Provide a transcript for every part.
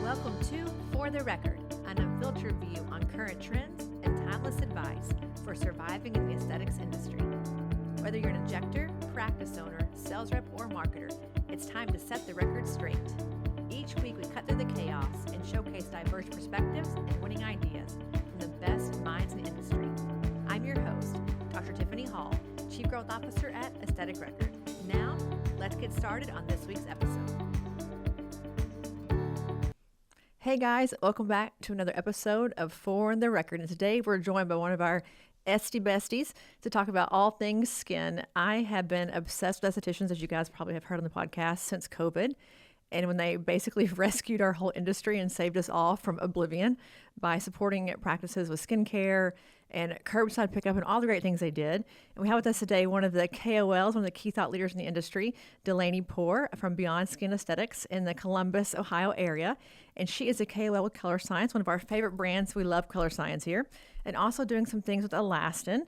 Welcome to For the Record, an unfiltered view on current trends and timeless advice for surviving in the aesthetics industry. Whether you're an injector, practice owner, sales rep, or marketer, it's time to set the record straight. Each week we cut through the chaos and showcase diverse perspectives and winning ideas from the best minds in the industry. I'm your host, Dr. Tiffany Hall, Chief Growth Officer at Aesthetic Record. Now, let's get started on this week's episode. Hey guys, welcome back to another episode of For the Record. And today we're joined by one of our Aesthi besties to talk about all things skin. I have been obsessed with estheticians, as you guys probably have heard on the podcast, since COVID. And when they basically rescued our whole industry and saved us all from oblivion by supporting practices with skincare and curbside pickup and all the great things they did. And we have with us today one of the KOLs, one of the key thought leaders in the industry, Delaney Poor from Beyond Skin Aesthetics in the Columbus, Ohio area. And she is a KOL with Color Science, one of our favorite brands. We love Color Science here. And also doing some things with Alastin.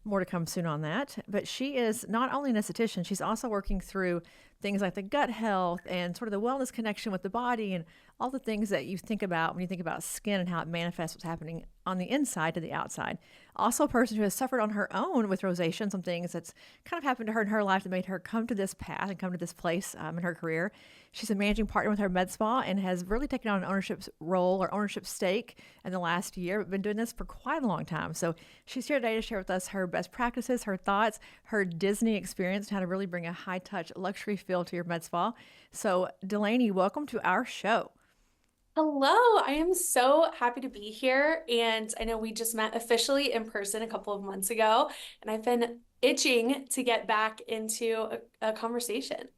More to come soon on that. But she is not only an esthetician, she's also working through things like the gut health and sort of the wellness connection with the body and all the things that you think about when you think about skin and how it manifests what's happening on the inside to the outside. Also a person who has suffered on her own with rosacea and some things that's kind of happened to her in her life that made her come to this path and come to this place in her career. She's a managing partner with her medspa and has really taken on an ownership role or ownership stake in the last year. We've been doing this for quite a long time. So she's here today to share with us her best practices, her thoughts, her Disney experience, and how to really bring a high-touch luxury feel to your med spa. So Delaney, welcome to our show. Hello, I am so happy to be here. And I know we just met officially in person a couple of months ago, and I've been itching to get back into a conversation.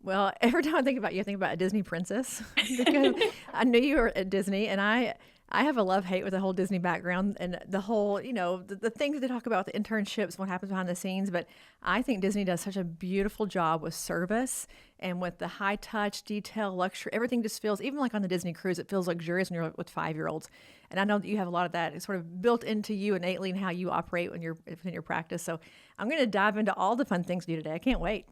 Well, every time I think about you, I think about a Disney princess because I knew you were at Disney, and I have a love-hate with the whole Disney background and the whole, the things that they talk about, the internships, what happens behind the scenes. But I think Disney does such a beautiful job with service and with the high-touch, detail, luxury. Everything just feels, even like on the Disney cruise, it feels luxurious when you're with 5-year-olds. And I know that you have a lot of that sort of built into you innately and how you operate when you're in your practice. So I'm going to dive into all the fun things to do today. I can't wait.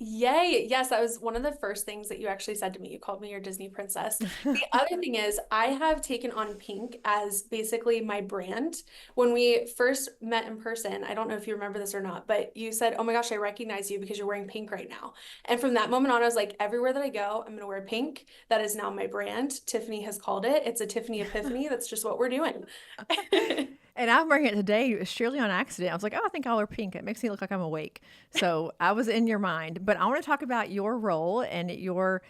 Yay. Yes, that was one of the first things that you actually said to me. You called me your Disney princess. The other thing is I have taken on pink as basically my brand. When we first met in person, I don't know if you remember this or not, but you said, "Oh my gosh, I recognize you because you're wearing pink right now." And from that moment on, I was like, everywhere that I go, I'm going to wear pink. That is now my brand. Tiffany has called it. It's a Tiffany epiphany. That's just what we're doing. And I'm wearing it today, surely on accident. I was like, oh, I think I'll wear pink. It makes me look like I'm awake. So I was in your mind. But I want to talk about your role and your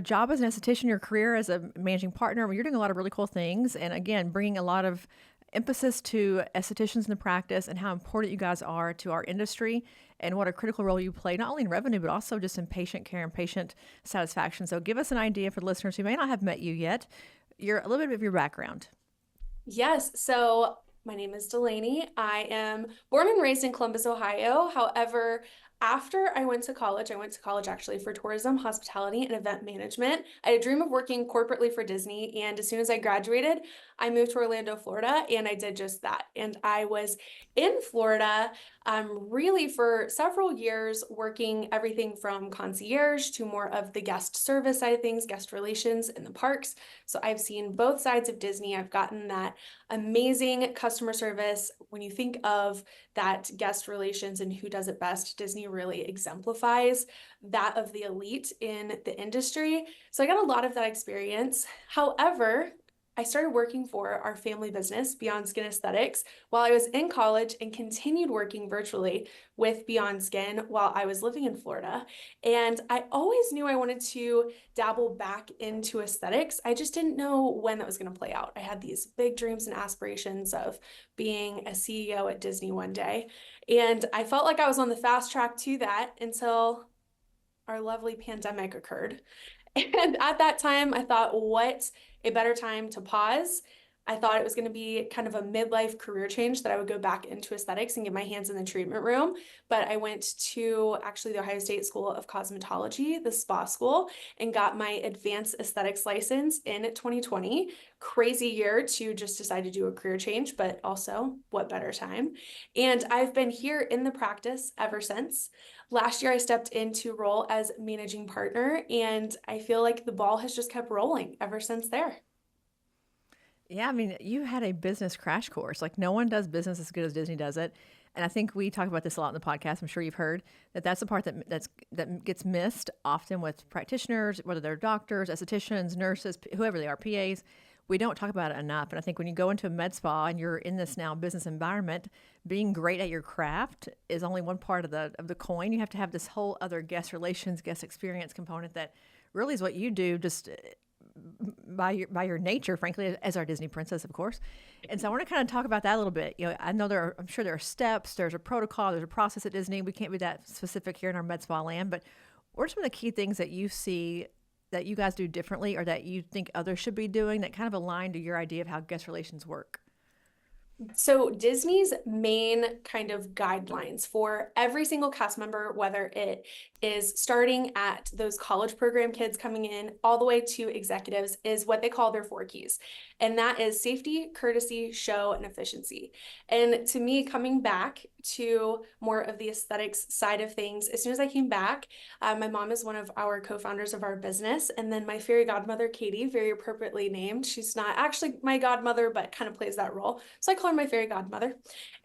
job as an esthetician, your career as a managing partner. You're doing a lot of really cool things. And again, bringing a lot of emphasis to estheticians in the practice and how important you guys are to our industry and what a critical role you play, not only in revenue, but also just in patient care and patient satisfaction. So give us an idea for the listeners who may not have met you yet, a little bit of your background. Yes. So my name is Delaney. I am born and raised in Columbus, Ohio. However, after I went to college actually for tourism, hospitality, and event management. I had a dream of working corporately for Disney. And as soon as I graduated, I moved to Orlando, Florida, and I did just that. And I was in Florida really for several years, working everything from concierge to more of the guest service side of things, guest relations in the parks. So I've seen both sides of Disney. I've gotten that amazing customer service. When you think of that guest relations and who does it best, Disney really exemplifies that of the elite in the industry. So I got a lot of that experience. However, I started working for our family business, Beyond Skin Aesthetics, while I was in college and continued working virtually with Beyond Skin while I was living in Florida. And I always knew I wanted to dabble back into aesthetics. I just didn't know when that was going to play out. I had these big dreams and aspirations of being a CEO at Disney one day. And I felt like I was on the fast track to that until our lovely pandemic occurred. And at that time, I thought, what a better time to pause. I thought it was going to be kind of a midlife career change that I would go back into aesthetics and get my hands in the treatment room. But I went to actually the Ohio State School of Cosmetology, the spa school, and got my advanced aesthetics license in 2020. Crazy year to just decide to do a career change, but also what better time. And I've been here in the practice ever since. Last year, I stepped into role as managing partner, and I feel like the ball has just kept rolling ever since there. Yeah, I mean, you had a business crash course. Like, no one does business as good as Disney does it. And I think we talk about this a lot in the podcast. I'm sure you've heard that that's the part that gets missed often with practitioners, whether they're doctors, estheticians, nurses, whoever they are, PAs. We don't talk about it enough. And I think when you go into a med spa and you're in this now business environment, being great at your craft is only one part of the coin. You have to have this whole other guest relations, guest experience component that really is what you do. Just by your nature, frankly, as our Disney princess, of course. And so I want to kind of talk about that a little bit. You know, I know I'm sure there are steps, there's a protocol, there's a process at Disney. We can't be that specific here in our med spa land, but what are some of the key things that you see that you guys do differently or that you think others should be doing that kind of align to your idea of how guest relations work? So Disney's main kind of guidelines for every single cast member, whether it is starting at those college program kids coming in all the way to executives, is what they call their four keys. And that is safety, courtesy, show, and efficiency. And to me, coming back to more of the aesthetics side of things, as soon as I came back, my mom is one of our co-founders of our business. And then my fairy godmother, Katie, very appropriately named. She's not actually my godmother, but kind of plays that role. So I call her my fairy godmother.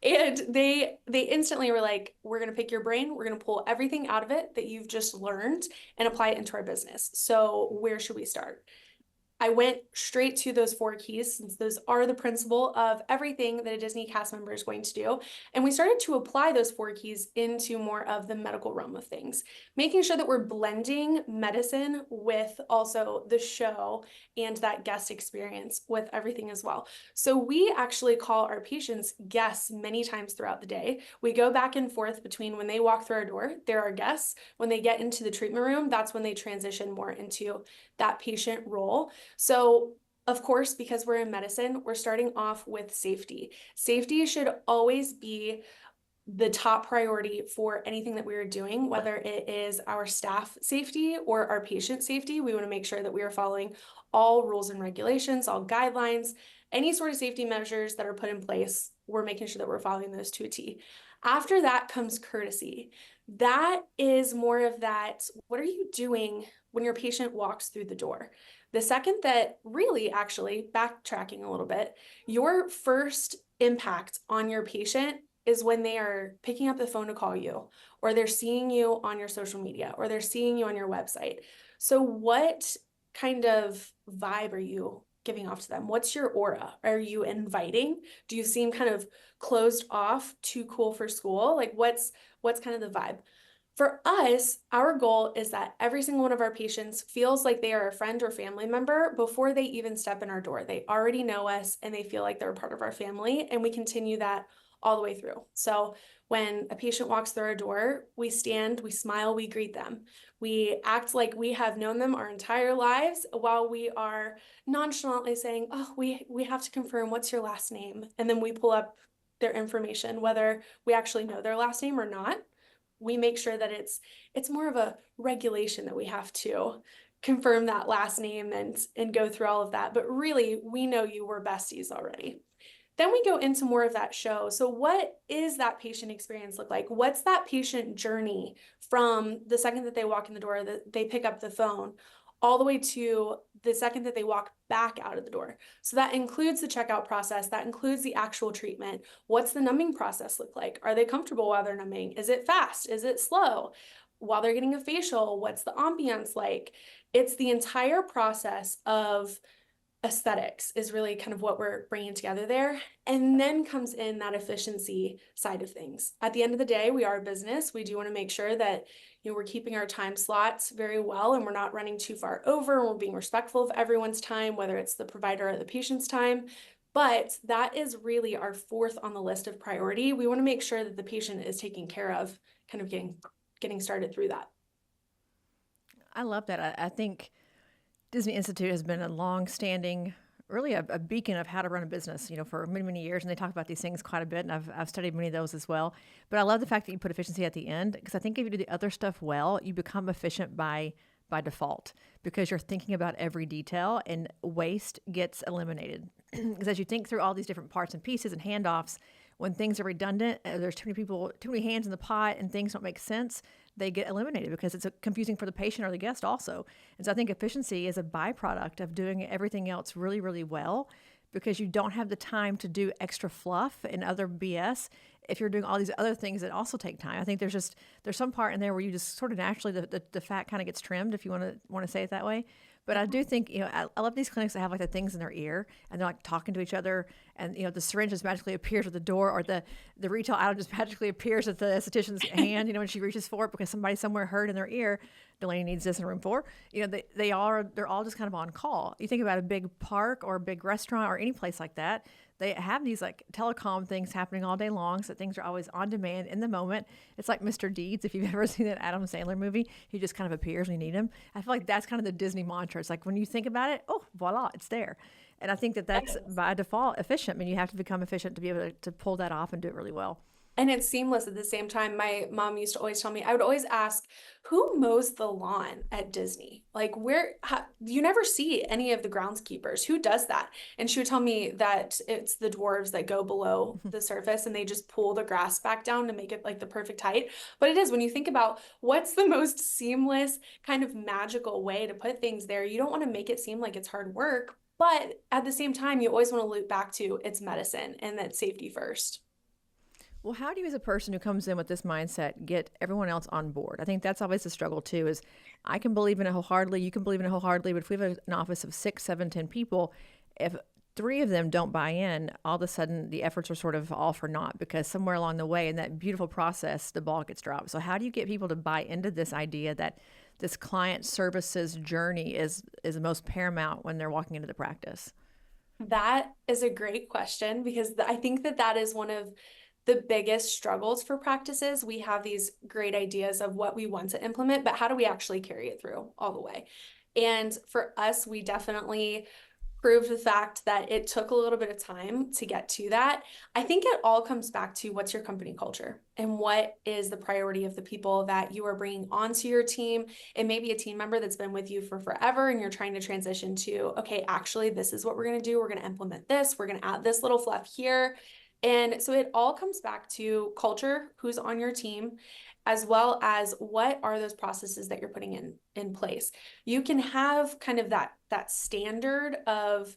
And they instantly were like, we're going to pick your brain. We're going to pull everything out of it that you've just learned and apply it into our business. So where should we start? I went straight to those four keys since those are the principle of everything that a Disney cast member is going to do. And we started to apply those four keys into more of the medical realm of things, making sure that we're blending medicine with also the show and that guest experience with everything as well. So we actually call our patients guests many times throughout the day. We go back and forth between when they walk through our door, they're our guests. When they get into the treatment room, that's when they transition more into that patient role. So, of course, because we're in medicine, we're starting off with safety. Safety should always be the top priority for anything that we are doing, whether it is our staff safety or our patient safety. We want to make sure that we are following all rules and regulations, all guidelines, any sort of safety measures that are put in place. We're making sure that we're following those to a T. After that comes courtesy. That is more of that, what are you doing when your patient walks through the door? The second that really actually backtracking a little bit, your first impact on your patient is when they are picking up the phone to call you, or they're seeing you on your social media, or they're seeing you on your website. So what kind of vibe are you giving off to them? What's your aura? Are you inviting? Do you seem kind of closed off, too cool for school? Like what's kind of the vibe? For us, our goal is that every single one of our patients feels like they are a friend or family member before they even step in our door. They already know us and they feel like they're a part of our family, and we continue that all the way through. So when a patient walks through our door, we stand, we smile, we greet them. We act like we have known them our entire lives while we are nonchalantly saying, oh, we have to confirm what's your last name. And then we pull up their information, whether we actually know their last name or not. We make sure that it's more of a regulation that we have to confirm that last name and go through all of that. But really, we know you were besties already. Then we go into more of that show. So what is that patient experience look like? What's that patient journey from the second that they walk in the door, that they pick up the phone, all the way to the second that they walk back out of the door? So that includes the checkout process, that includes the actual treatment. What's the numbing process look like? Are they comfortable while they're numbing? Is it fast? Is it slow? While they're getting a facial, what's the ambiance like? It's the entire process of aesthetics is really kind of what we're bringing together there. And then comes in that efficiency side of things. At the end of the day, we are a business. We do want to make sure that we're keeping our time slots very well and we're not running too far over, and we're being respectful of everyone's time, whether it's the provider or the patient's time. But that is really our fourth on the list of priority. We want to make sure that the patient is taken care of, kind of getting started through that. I love that. I think Disney Institute has been a long-standing really a beacon of how to run a business, for many, many years. And they talk about these things quite a bit. And I've studied many of those as well. But I love the fact that you put efficiency at the end, because I think if you do the other stuff well, you become efficient by default, because you're thinking about every detail and waste gets eliminated. Because as you think through all these different parts and pieces and handoffs, when things are redundant, there's too many people, too many hands in the pot, and things don't make sense, they get eliminated because it's confusing for the patient or the guest also. And so I think efficiency is a byproduct of doing everything else really, really well, because you don't have the time to do extra fluff and other BS if you're doing all these other things that also take time. I think there's some part in there where you just sort of naturally, the fat kind of gets trimmed, if you want to say it that way. But I do think, I love these clinics that have like the things in their ear and they're like talking to each other, and, the syringe just magically appears at the door, or the retail item just magically appears at the esthetician's hand, when she reaches for it because somebody somewhere heard in their ear, Delaney needs this in room 4. They're all just kind of on call. You think about a big park or a big restaurant or any place like that, they have these like telecom things happening all day long, so things are always on demand in the moment. It's like Mr. Deeds, if you've ever seen that Adam Sandler movie. He just kind of appears when you need him. I feel like that's kind of the Disney mantra. It's like when you think about it, oh, voila, it's there. And I think that's by default efficient. I mean, you have to become efficient to be able to pull that off and do it really well. And it's seamless at the same time. My mom used to always tell me, I would always ask, who mows the lawn at Disney? Like, you never see any of the groundskeepers. Who does that? And she would tell me that it's the dwarves that go below the surface and they just pull the grass back down to make it like the perfect height. But it is, when you think about what's the most seamless kind of magical way to put things there, you don't want to make it seem like it's hard work. But at the same time, you always want to loop back to it's medicine and that safety first. Well, how do you, as a person who comes in with this mindset, get everyone else on board? I think that's always the struggle too, is I can believe in it wholeheartedly, you can believe in it wholeheartedly, but if we have an office of 6, 7, 10 people, if 3 of them don't buy in, all of a sudden the efforts are sort of all for naught, because somewhere along the way in that beautiful process, the ball gets dropped. So how do you get people to buy into this idea that this client services journey is the most paramount when they're walking into the practice? That is a great question, because I think that is one of the biggest struggles for practices. We have these great ideas of what we want to implement, but how do we actually carry it through all the way? And for us, we definitely proved the fact that it took a little bit of time to get to that. I think it all comes back to what's your company culture and what is the priority of the people that you are bringing onto your team. It may be a team member that's been with you for forever and you're trying to transition to, okay, actually, this is what we're going to do. We're going to implement this. We're going to add this little fluff here. And so it all comes back to culture, who's on your team, as well as what are those processes that you're putting in place. You can have kind of that standard of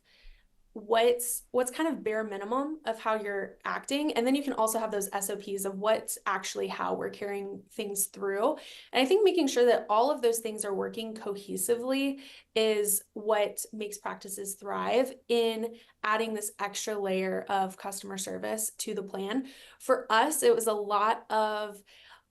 what's kind of bare minimum of how you're acting. And then you can also have those SOPs of what's actually how we're carrying things through. And I think making sure that all of those things are working cohesively is what makes practices thrive in adding this extra layer of customer service to the plan. For us, it was a lot of,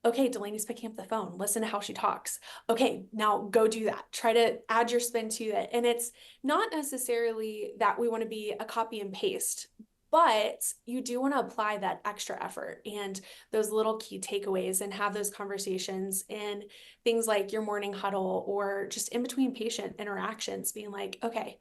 okay, Delaney's picking up the phone. Listen to how she talks. Okay, now go do that. Try to add your spin to it. And it's not necessarily that we want to be a copy and paste, but you do want to apply that extra effort and those little key takeaways and have those conversations in things like your morning huddle or just in between patient interactions, being like, okay,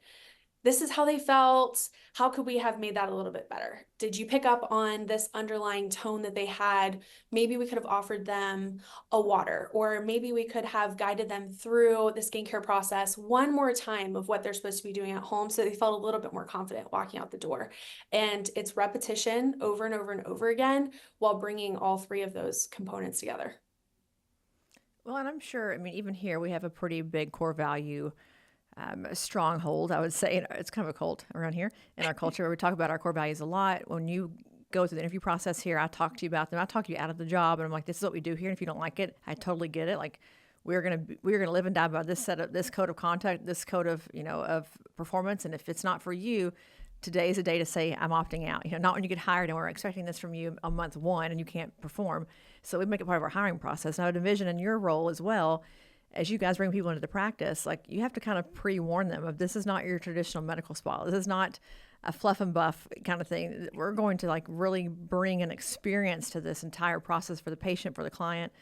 this is how they felt. How could we have made that a little bit better? Did you pick up on this underlying tone that they had? Maybe we could have offered them a water, or maybe we could have guided them through the skincare process one more time of what they're supposed to be doing at home, so they felt a little bit more confident walking out the door. And it's repetition over and over and over again while bringing all 3 of those components together. Well, and I'm sure, I mean, even here we have a pretty big core value stronghold, I would say. It's kind of a cult around here in our culture. We talk about our core values a lot. When you go through the interview process here, I talk to you about them. I talk you out of the job, and I'm like, this is what we do here. And if you don't like it, I totally get it. Like, we're gonna live and die by this code of conduct, this code of of performance. And if it's not for you, today is a day to say I'm opting out. Not when you get hired and we're expecting this from you on month 1 and you can't perform. So we make it part of our hiring process. And I would envision in your role as well, as you guys bring people into the practice, like, you have to kind of pre-warn them of, this is not your traditional medical spa. This is not a fluff and buff kind of thing. We're going to like really bring an experience to this entire process for the patient, for the client.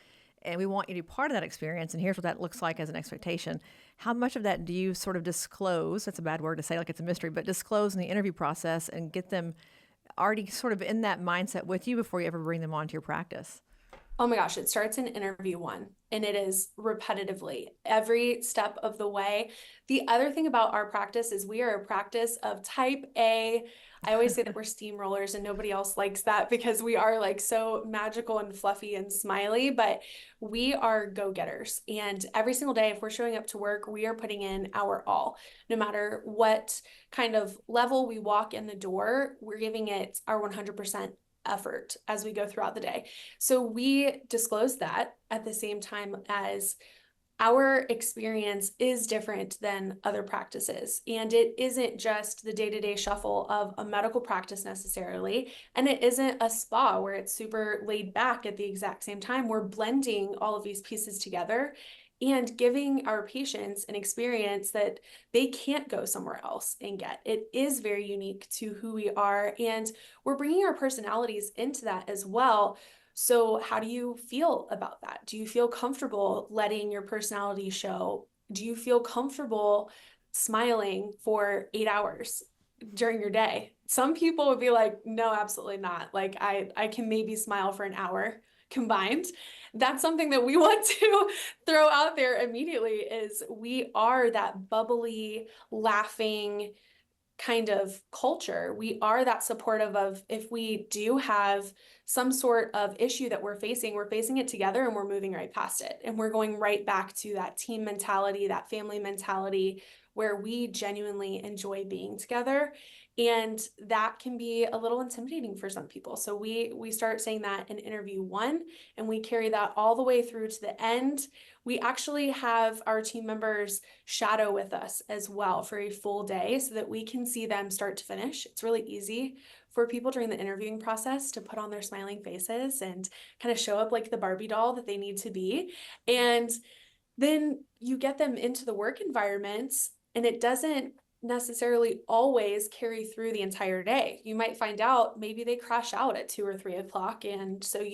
and we want you to be part of that experience. And here's what that looks like as an expectation. How much of that do you sort of disclose? That's a bad word to say, like it's a mystery, but disclose in the interview process and get them already sort of in that mindset with you before you ever bring them onto your practice? Oh my gosh, it starts in interview one and it is repetitively every step of the way. The other thing about our practice is we are a practice of type A. I always say that we're steamrollers and nobody else likes that because we are like so magical and fluffy and smiley, but we are go-getters. And every single day, if we're showing up to work, we are putting in our all. No matter what kind of level we walk in the door, we're giving it our 100% effort as we go throughout the day. So we disclose that at the same time as our experience is different than other practices. And it isn't just the day-to-day shuffle of a medical practice necessarily. And it isn't a spa where it's super laid back at the exact same time. We're blending all of these pieces together and giving our patients an experience that they can't go somewhere else and get. It is very unique to who we are, and we're bringing our personalities into that as well. So how do you feel about that? Do you feel comfortable letting your personality show? Do you feel comfortable smiling for 8 hours during your day? Some people would be like, no, absolutely not. Like I can maybe smile for an hour combined. That's something that we want to throw out there immediately is we are that bubbly, laughing kind of culture. We are that supportive of if we do have some sort of issue that we're facing it together and we're moving right past it. And we're going right back to that team mentality, that family mentality where we genuinely enjoy being together. And that can be a little intimidating for some people. So we start saying that in interview one, and we carry that all the way through to the end. We actually have our team members shadow with us as well for a full day so that we can see them start to finish. It's really easy for people during the interviewing process to put on their smiling faces and kind of show up like the Barbie doll that they need to be. And then you get them into the work environments, and it doesn't necessarily always carry through the entire day. You might find out maybe they crash out at 2 or 3 o'clock. And so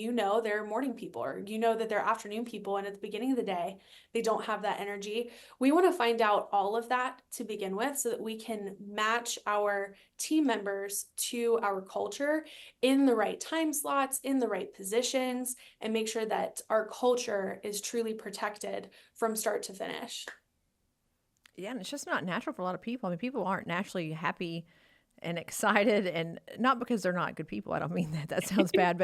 they're morning people, or that they're afternoon people. And at the beginning of the day, they don't have that energy. We want to find out all of that to begin with so that we can match our team members to our culture in the right time slots, in the right positions, and make sure that our culture is truly protected from start to finish. Yeah, and it's just not natural for a lot of people. I mean, people aren't naturally happy and excited, and not because they're not good people. I don't mean that. That sounds bad,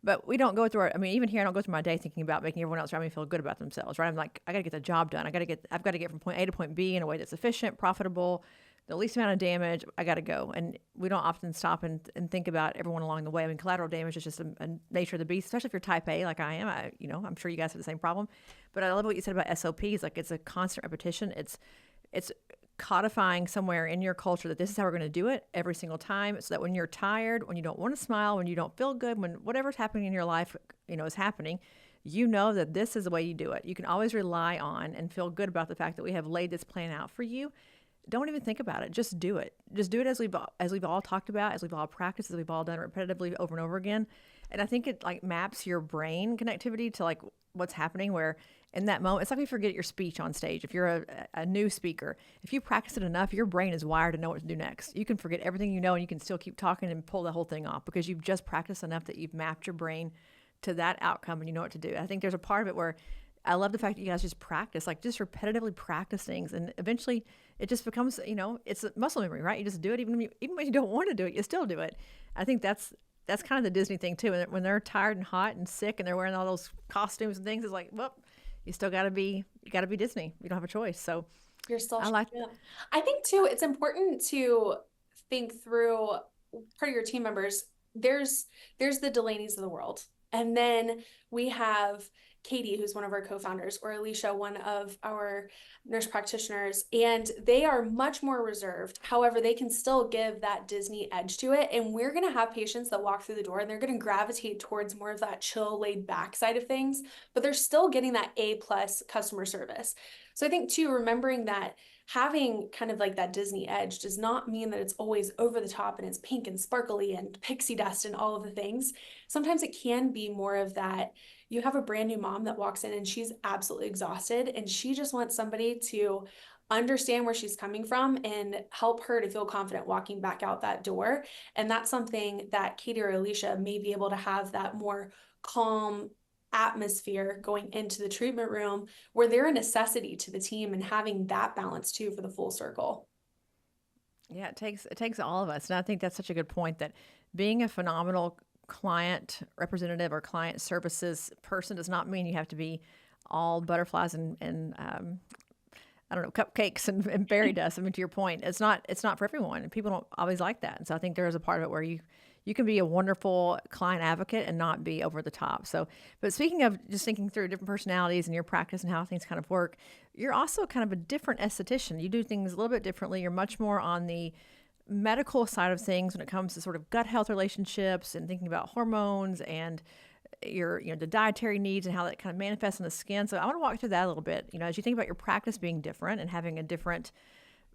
but we don't go through our. I mean, even here, I don't go through my day thinking about making everyone else around me feel good about themselves. Right? I'm like, I got to get the job done. I've got to get from point A to point B in a way that's efficient, profitable, the least amount of damage. I got to go, and we don't often stop and think about everyone along the way. I mean, collateral damage is just a nature of the beast, especially if you're type A like I am. I'm sure you guys have the same problem. But I love what you said about SOPs. Like it's a constant repetition. It's codifying somewhere in your culture that this is how we're going to do it every single time, so that when you're tired, when you don't want to smile, when you don't feel good, when whatever's happening in your life, is happening, that this is the way you do it. You can always rely on and feel good about the fact that we have laid this plan out for you. Don't even think about it. Just do it. Just do it as we've all talked about, as we've all practiced, as we've all done repetitively over and over again. And I think it like maps your brain connectivity to like what's happening, where in that moment, it's like you forget your speech on stage. If you're a new speaker, if you practice it enough, your brain is wired to know what to do next. You can forget everything you know, and you can still keep talking and pull the whole thing off because you've just practiced enough that you've mapped your brain to that outcome and you know what to do. I think there's a part of it where I love the fact that you guys just practice, like just repetitively practice things, and eventually it just becomes, it's a muscle memory, right? You just do it even when you don't want to do it, you still do it. I think that's kind of the Disney thing too. And when they're tired and hot and sick and they're wearing all those costumes and things, it's like, well, you got to be Disney. You don't have a choice. So You're still, I like, yeah. I think too, it's important to think through part of your team members. There's the Delaney's of the world. And then we have Katie, who's one of our co-founders, or Alicia, one of our nurse practitioners, and they are much more reserved. However, they can still give that Disney edge to it. And we're going to have patients that walk through the door and they're going to gravitate towards more of that chill, laid back side of things, but they're still getting that A+ customer service. So I think too, remembering that having kind of like that Disney edge does not mean that it's always over the top and it's pink and sparkly and pixie dust and all of the things. Sometimes it can be more of that, you have a brand new mom that walks in and she's absolutely exhausted and she just wants somebody to understand where she's coming from and help her to feel confident walking back out that door. And that's something that Katie or Alicia may be able to have that more calm atmosphere going into the treatment room where they're a necessity to the team and having that balance too for the full circle. Yeah, it takes all of us. And I think that's such a good point that being a phenomenal client representative or client services person does not mean you have to be all butterflies and I don't know, cupcakes and fairy dust. I mean, to your point, it's not for everyone, and people don't always like that. And so I think there is a part of it where you can be a wonderful client advocate and not be over the top. So, but speaking of just thinking through different personalities and your practice and how things kind of work, you're also kind of a different esthetician. You do things a little bit differently. You're much more on the medical side of things when it comes to sort of gut health relationships and thinking about hormones and the dietary needs and how that kind of manifests in the skin. So I want to walk through that a little bit. As you think about your practice being different and having a different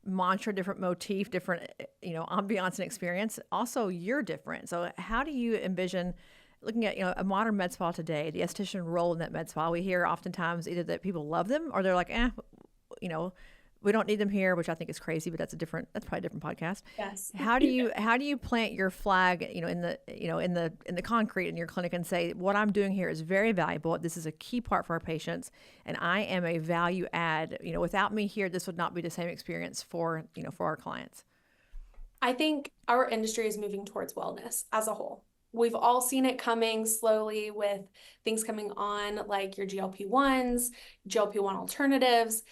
mantra, different motif, different ambiance and experience. Also, you're different. So how do you envision looking at a modern med spa today, the esthetician role in that med spa? We hear oftentimes either that people love them or they're like, you know, we don't need them here, which I think is crazy, but that's probably a different podcast. Yes. How do you plant your flag, in the concrete in your clinic and say, what I'm doing here is very valuable. This is a key part for our patients, and I am a value add. Without me here, this would not be the same experience for our clients. I think our industry is moving towards wellness as a whole. We've all seen it coming slowly with things coming on like your GLP-1s, GLP-1 alternatives,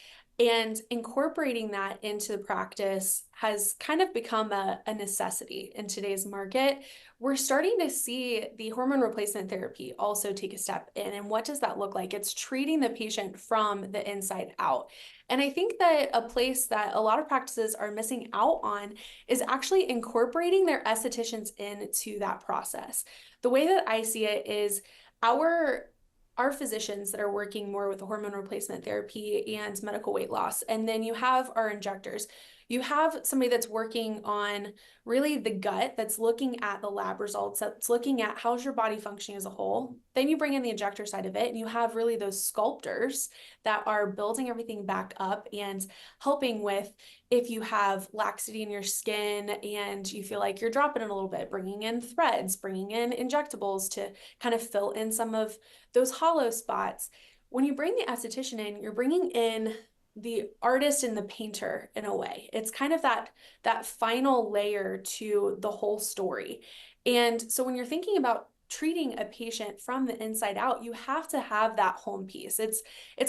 and incorporating that into the practice has kind of become a necessity in today's market. We're starting to see the hormone replacement therapy also take a step in. And what does that look like? It's treating the patient from the inside out. And I think that a place that a lot of practices are missing out on is actually incorporating their estheticians into that process. The way that I see it is our physicians that are working more with the hormone replacement therapy and medical weight loss. And then you have our injectors. You have somebody that's working on really the gut, that's looking at the lab results, that's looking at how's your body functioning as a whole. Then you bring in the injector side of it, and you have really those sculptors that are building everything back up and helping with if you have laxity in your skin and you feel like you're dropping it a little bit, bringing in threads, bringing in injectables to kind of fill in some of those hollow spots. When you bring the esthetician in, you're bringing in the artist and the painter in a way. It's kind of that final layer to the whole story. And so when you're thinking about treating a patient from the inside out, you have to have that home piece. It's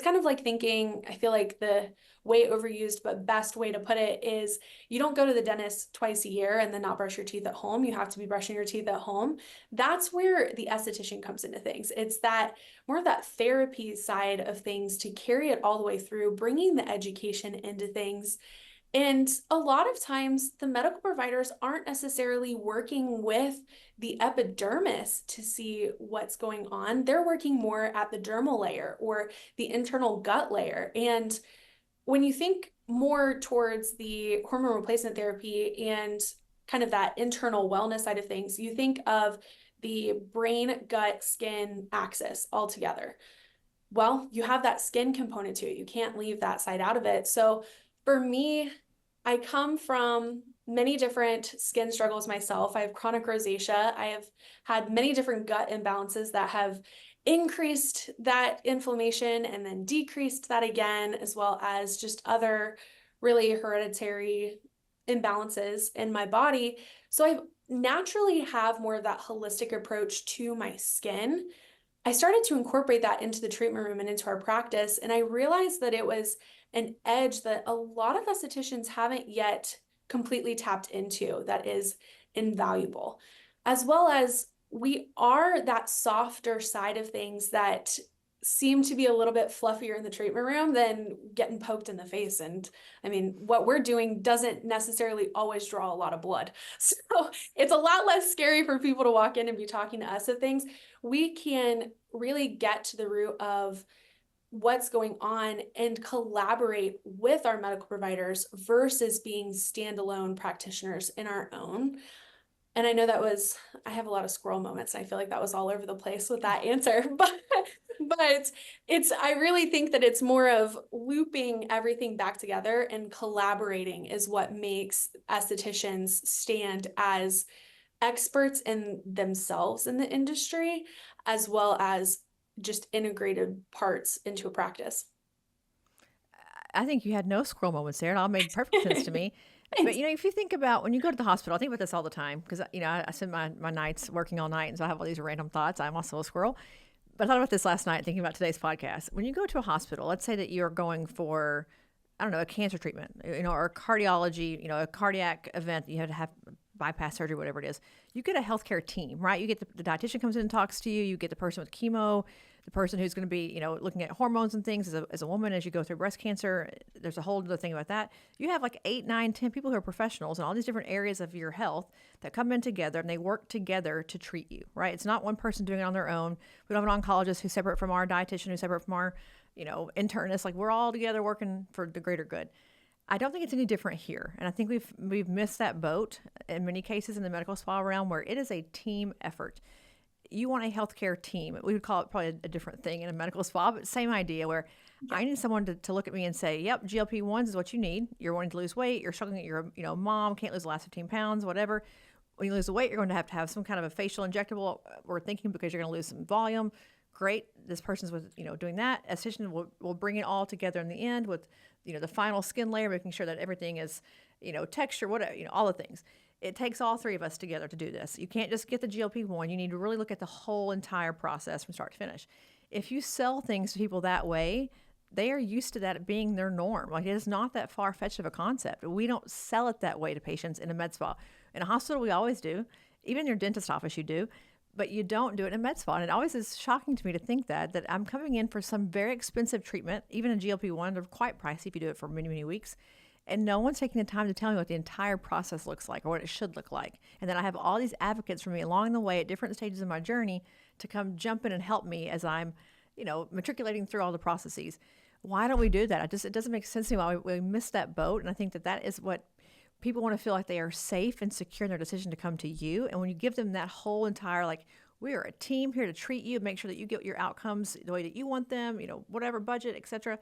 kind of like thinking, I feel like the way overused but best way to put it is you don't go to the dentist twice a year and then not brush your teeth at home. You have to be brushing your teeth at home. That's where the esthetician comes into things. It's that more of that therapy side of things to carry it all the way through, bringing the education into things. And a lot of times the medical providers aren't necessarily working with the epidermis to see what's going on. They're working more at the dermal layer or the internal gut layer. And when you think more towards the hormone replacement therapy and kind of that internal wellness side of things, you think of the brain, gut, skin axis all together. Well, you have that skin component to it. You can't leave that side out of it. So for me, I come from many different skin struggles myself. I have chronic rosacea. I have had many different gut imbalances that have increased that inflammation and then decreased that again, as well as just other really hereditary imbalances in my body. So I naturally have more of that holistic approach to my skin. I started to incorporate that into the treatment room and into our practice, and I realized that it was an edge that a lot of estheticians haven't yet completely tapped into that is invaluable, as well as we are that softer side of things that seem to be a little bit fluffier in the treatment room than getting poked in the face. And I mean, what we're doing doesn't necessarily always draw a lot of blood. So it's a lot less scary for people to walk in and be talking to us of things. We can really get to the root of what's going on and collaborate with our medical providers versus being standalone practitioners in our own. And I know I have a lot of squirrel moments. And I feel like that was all over the place with that answer, But I really think that it's more of looping everything back together, and collaborating is what makes estheticians stand as experts in themselves in the industry, as well as just integrated parts into a practice. I think you had no squirrel moments there. It all made perfect sense to me. But Thanks. if you think about when you go to the hospital, I think about this all the time because I spend my nights working all night, and so I have all these random thoughts. I'm also a squirrel. But I thought about this last night thinking about today's podcast. When you go to a hospital, let's say that you're going for, I don't know, a cancer treatment, or cardiology, a cardiac event, you have to have bypass surgery, whatever it is. You get a healthcare team, right? You get the dietitian comes in and talks to you. You get the person with chemo, the person who's going to be, looking at hormones and things as a woman as you go through breast cancer. There's a whole other thing about that. You have like 8, 9, 10 people who are professionals in all these different areas of your health that come in together and they work together to treat you, right? It's not one person doing it on their own. We don't have an oncologist who's separate from our dietitian, who's separate from our, internist. Like we're all together working for the greater good. I don't think it's any different here. And I think we've missed that boat in many cases in the medical spa realm where it is a team effort. You want a healthcare team. We would call it probably a different thing in a medical spa, but same idea where I need someone to look at me and say, yep, GLP-1s is what you need. You're wanting to lose weight. You're struggling. You're mom, can't lose the last 15 pounds, whatever. When you lose the weight, you're going to have some kind of a facial injectable. We're thinking because you're going to lose some volume. Great. This person's with, doing that. Esthetician will bring it all together in the end with, the final skin layer, making sure that everything is, texture, whatever, all the things. It takes all three of us together to do this. You can't just get the GLP-1. You need to really look at the whole entire process from start to finish. If you sell things to people that way, they are used to that being their norm. Like it is not that far-fetched of a concept. We don't sell it that way to patients in a med spa. In a hospital, we always do. Even in your dentist office, you do. But you don't do it in a med spa. And it always is shocking to me to think that I'm coming in for some very expensive treatment, even a GLP-1. They're quite pricey if you do it for many, many weeks. And no one's taking the time to tell me what the entire process looks like or what it should look like. And then I have all these advocates for me along the way at different stages of my journey to come jump in and help me as I'm, matriculating through all the processes. Why don't we do that? It doesn't make sense to me why we miss that boat. And I think that is what people want to feel like they are safe and secure in their decision to come to you. And when you give them that whole entire, like, we are a team here to treat you, make sure that you get your outcomes the way that you want them, whatever budget, etc.,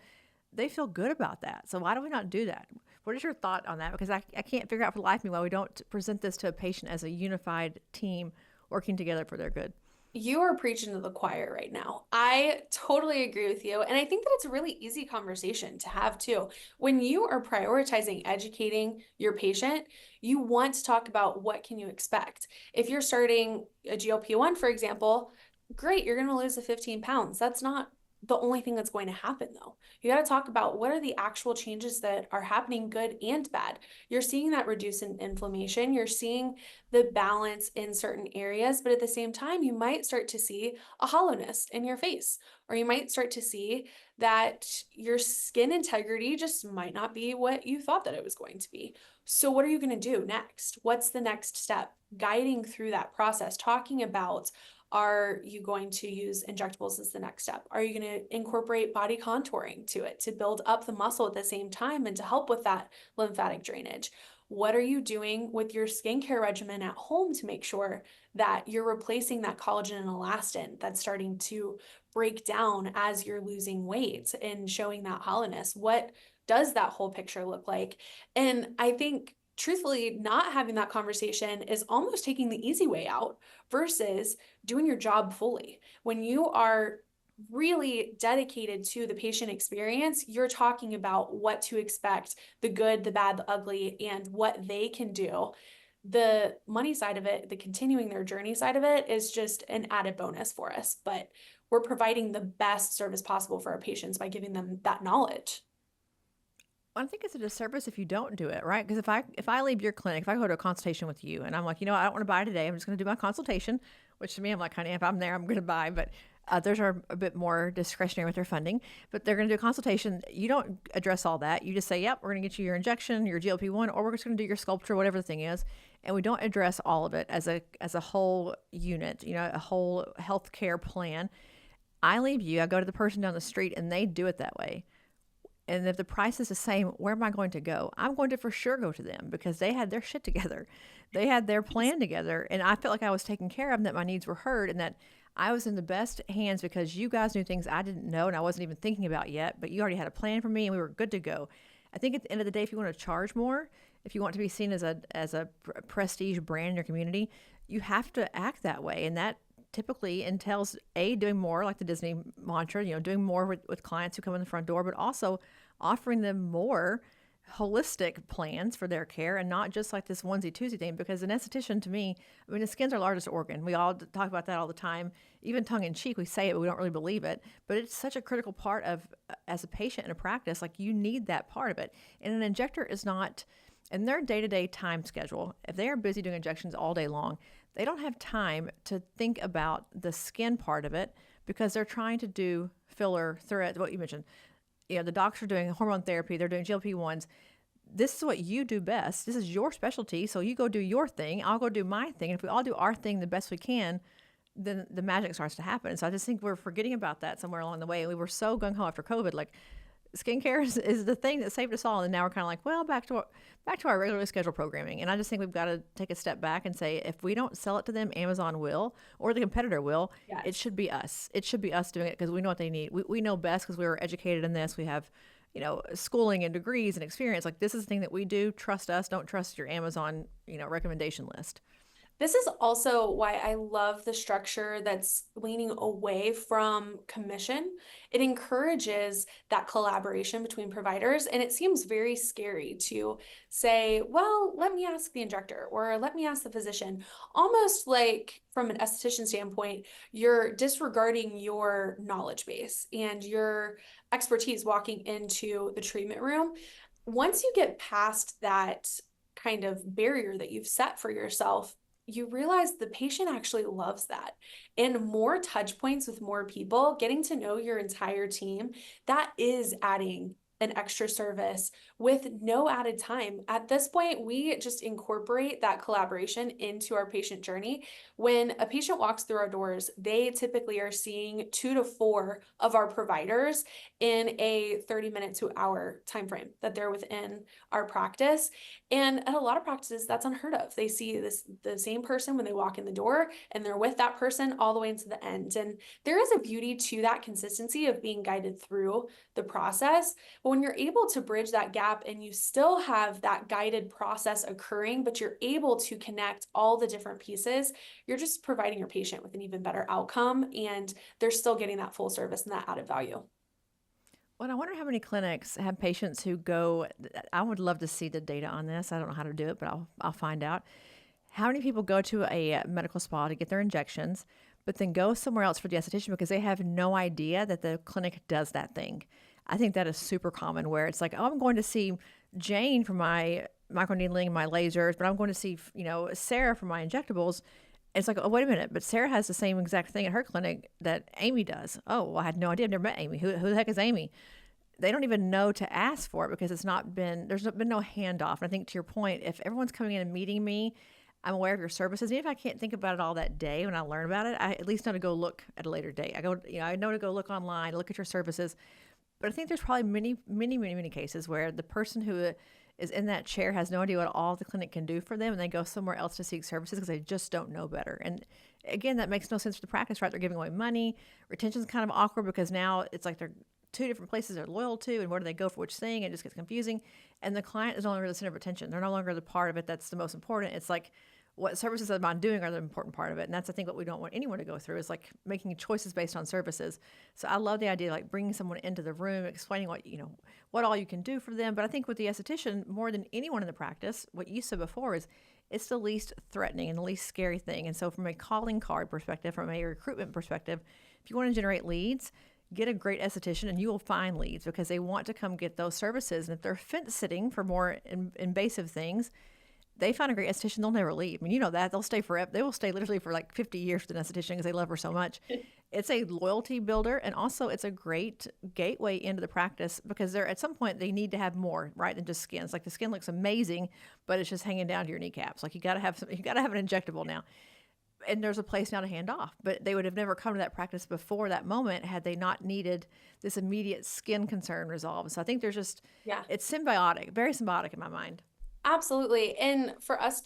they feel good about that. So why do we not do that? What is your thought on that? Because I can't figure out for the life of me why we don't present this to a patient as a unified team working together for their good. You are preaching to the choir right now. I totally agree with you. And I think that it's a really easy conversation to have too. When you are prioritizing educating your patient, you want to talk about what can you expect. If you're starting a GLP-1, for example, great, you're going to lose the 15 pounds. That's not the only thing that's going to happen though. You got to talk about what are the actual changes that are happening, good and bad. You're seeing that reduce in inflammation. You're seeing the balance in certain areas, but at the same time, you might start to see a hollowness in your face, or you might start to see that your skin integrity just might not be what you thought that it was going to be. So what are you going to do next? What's the next step? Guiding through that process, talking about, are you going to use injectables as the next step? Are you going to incorporate body contouring to it to build up the muscle at the same time and to help with that lymphatic drainage? What are you doing with your skincare regimen at home to make sure that you're replacing that collagen and elastin that's starting to break down as you're losing weight and showing that hollowness? What does that whole picture look like? And I think truthfully, not having that conversation is almost taking the easy way out versus doing your job fully. When you are really dedicated to the patient experience, you're talking about what to expect, the good, the bad, the ugly, and what they can do. The money side of it, the continuing their journey side of it is just an added bonus for us, but we're providing the best service possible for our patients by giving them that knowledge. I think it's a disservice if you don't do it, right? Because if I leave your clinic, if I go to a consultation with you and I'm like, I don't want to buy today, I'm just going to do my consultation, which to me, I'm like, honey, if I'm there, I'm going to buy. But others are a bit more discretionary with their funding, but they're going to do a consultation. You don't address all that. You just say, yep, we're going to get you your injection, your GLP-1, or we're just going to do your sculpture, whatever the thing is. And we don't address all of it as a whole unit, a whole healthcare plan. I leave you, I go to the person down the street and they do it that way. And if the price is the same, where am I going to go? I'm going to for sure go to them because they had their shit together. They had their plan together. And I felt like I was taken care of and that my needs were heard and that I was in the best hands because you guys knew things I didn't know and I wasn't even thinking about yet, but you already had a plan for me and we were good to go. I think at the end of the day, if you want to charge more, if you want to be seen as a prestige brand in your community, you have to act that way. And that typically entails doing more like the Disney mantra, doing more with clients who come in the front door, but also offering them more holistic plans for their care and not just like this onesie twosie thing. Because an esthetician, to me, I mean, the skin's our largest organ. We all talk about that all the time, even tongue in cheek. We say it, but we don't really believe it. But it's such a critical part of, as a patient in a practice, like you need that part of it. And an injector is not in their day-to-day time schedule. If they are busy doing injections all day long, they don't have time to think about the skin part of it because they're trying to do filler, thread, what you mentioned. The docs are doing hormone therapy, they're doing GLP-1s. This is what you do best. This is your specialty. So you go do your thing. I'll go do my thing. And if we all do our thing the best we can, then the magic starts to happen. So I just think we're forgetting about that somewhere along the way. And we were so gung-ho after COVID, like skincare is the thing that saved us all. And now we're kind of like, well, back to our regularly scheduled programming. And I just think we've got to take a step back and say, if we don't sell it to them, Amazon will, or the competitor will. Yes. It should be us. It should be us doing it because we know what they need. We know best because we were educated in this. We have, schooling and degrees and experience. Like this is the thing that we do. Trust us. Don't trust your Amazon, recommendation list. This is also why I love the structure that's leaning away from commission. It encourages that collaboration between providers, and it seems very scary to say, well, let me ask the injector or let me ask the physician. Almost like from an esthetician standpoint, you're disregarding your knowledge base and your expertise walking into the treatment room. Once you get past that kind of barrier that you've set for yourself, you realize the patient actually loves that. And more touch points with more people, getting to know your entire team, that is adding an extra service with no added time. At this point, we just incorporate that collaboration into our patient journey. When a patient walks through our doors, they typically are seeing 2 to 4 of our providers in a 30-minute to hour time frame that they're within our practice. And at a lot of practices, that's unheard of. They see the same person when they walk in the door, and they're with that person all the way into the end. And there is a beauty to that consistency of being guided through the process. But when you're able to bridge that gap and you still have that guided process occurring, but you're able to connect all the different pieces, you're just providing your patient with an even better outcome, and they're still getting that full service and that added value. Well, I wonder how many clinics have patients who go. I would love to see the data on this. I don't know how to do it, but I'll find out. How many people go to a medical spa to get their injections, but then go somewhere else for the esthetician because they have no idea that the clinic does that thing? I think that is super common where it's like, oh, I'm going to see Jane for my microneedling, my lasers, but I'm going to see, Sarah for my injectables. It's like, oh, wait a minute, but Sarah has the same exact thing at her clinic that Amy does. Oh, well, I had no idea. I've never met Amy. Who the heck is Amy? They don't even know to ask for it because there's been no handoff. And I think to your point, if everyone's coming in and meeting me, I'm aware of your services. Even if I can't think about it all that day when I learn about it, I at least know to go look at a later date. I know to go look online, look at your services. But I think there's probably many cases where the person who is in that chair has no idea what all the clinic can do for them, and they go somewhere else to seek services because they just don't know better. And again, that makes no sense for the practice, right? They're giving away money. Retention's kind of awkward because now it's like they're two different places they're loyal to, and where do they go for which thing? It just gets confusing. And the client is no longer the center of attention. They're no longer the part of it that's the most important. It's like, what services am I doing are the important part of it. And that's, I think, what we don't want anyone to go through is like making choices based on services. So I love the idea of like bringing someone into the room, explaining what all you can do for them. But I think with the esthetician, more than anyone in the practice, what you said before is it's the least threatening and the least scary thing. And so from a calling card perspective, from a recruitment perspective, if you want to generate leads, get a great esthetician and you will find leads because they want to come get those services. And if they're fence sitting for more invasive things, they find a great esthetician, they'll never leave. I mean, you know that. They'll stay forever. They will stay literally for like 50 years with an esthetician because they love her so much. It's a loyalty builder, and also it's a great gateway into the practice because they're at some point they need to have more, right, than just skin. It's like the skin looks amazing, but it's just hanging down to your kneecaps. Like you got to have an injectable now. And there's a place now to hand off. But they would have never come to that practice before that moment had they not needed this immediate skin concern resolved. So I think there's just, it's symbiotic, very symbiotic in my mind. Absolutely. And for us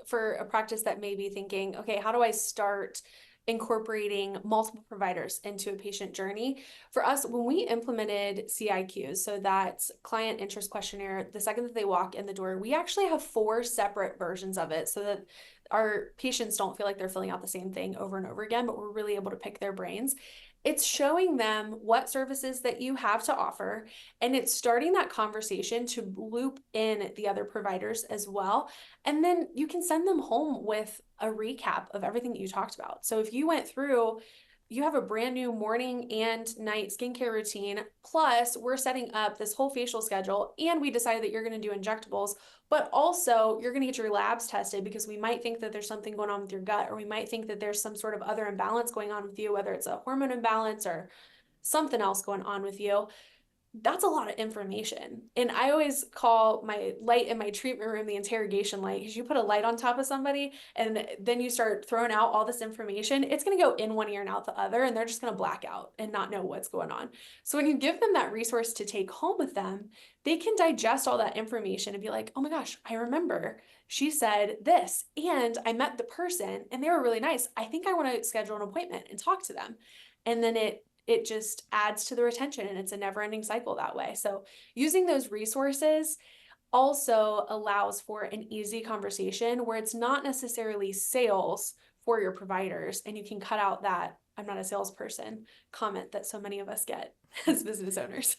for a practice that may be thinking, okay, how do I start incorporating multiple providers into a patient journey. For us, when we implemented CIQs, so that's client interest questionnaire, the second that they walk in the door, we actually have 4 separate versions of it so that our patients don't feel like they're filling out the same thing over and over again, but we're really able to pick their brains. It's showing them what services that you have to offer, and it's starting that conversation to loop in the other providers as well. And then you can send them home with a recap of everything that you talked about. So if you went through, you have a brand new morning and night skincare routine, plus we're setting up this whole facial schedule, and we decided that you're going to do injectables, but also you're going to get your labs tested because we might think that there's something going on with your gut, or we might think that there's some sort of other imbalance going on with you, whether it's a hormone imbalance or something else going on with you. That's a lot of information. And I always call my light in my treatment room the interrogation light, because you put a light on top of somebody and then you start throwing out all this information, it's going to go in one ear and out the other, and they're just going to black out and not know what's going on. So when you give them that resource to take home with them, they can digest all that information and be like, oh my gosh, I remember she said this, and I met the person and they were really nice. I think I want to schedule an appointment and talk to them. And then it just adds to the retention, and it's a never-ending cycle that way. So using those resources also allows for an easy conversation where it's not necessarily sales for your providers, and you can cut out that "I'm not a salesperson" comment that so many of us get as business owners.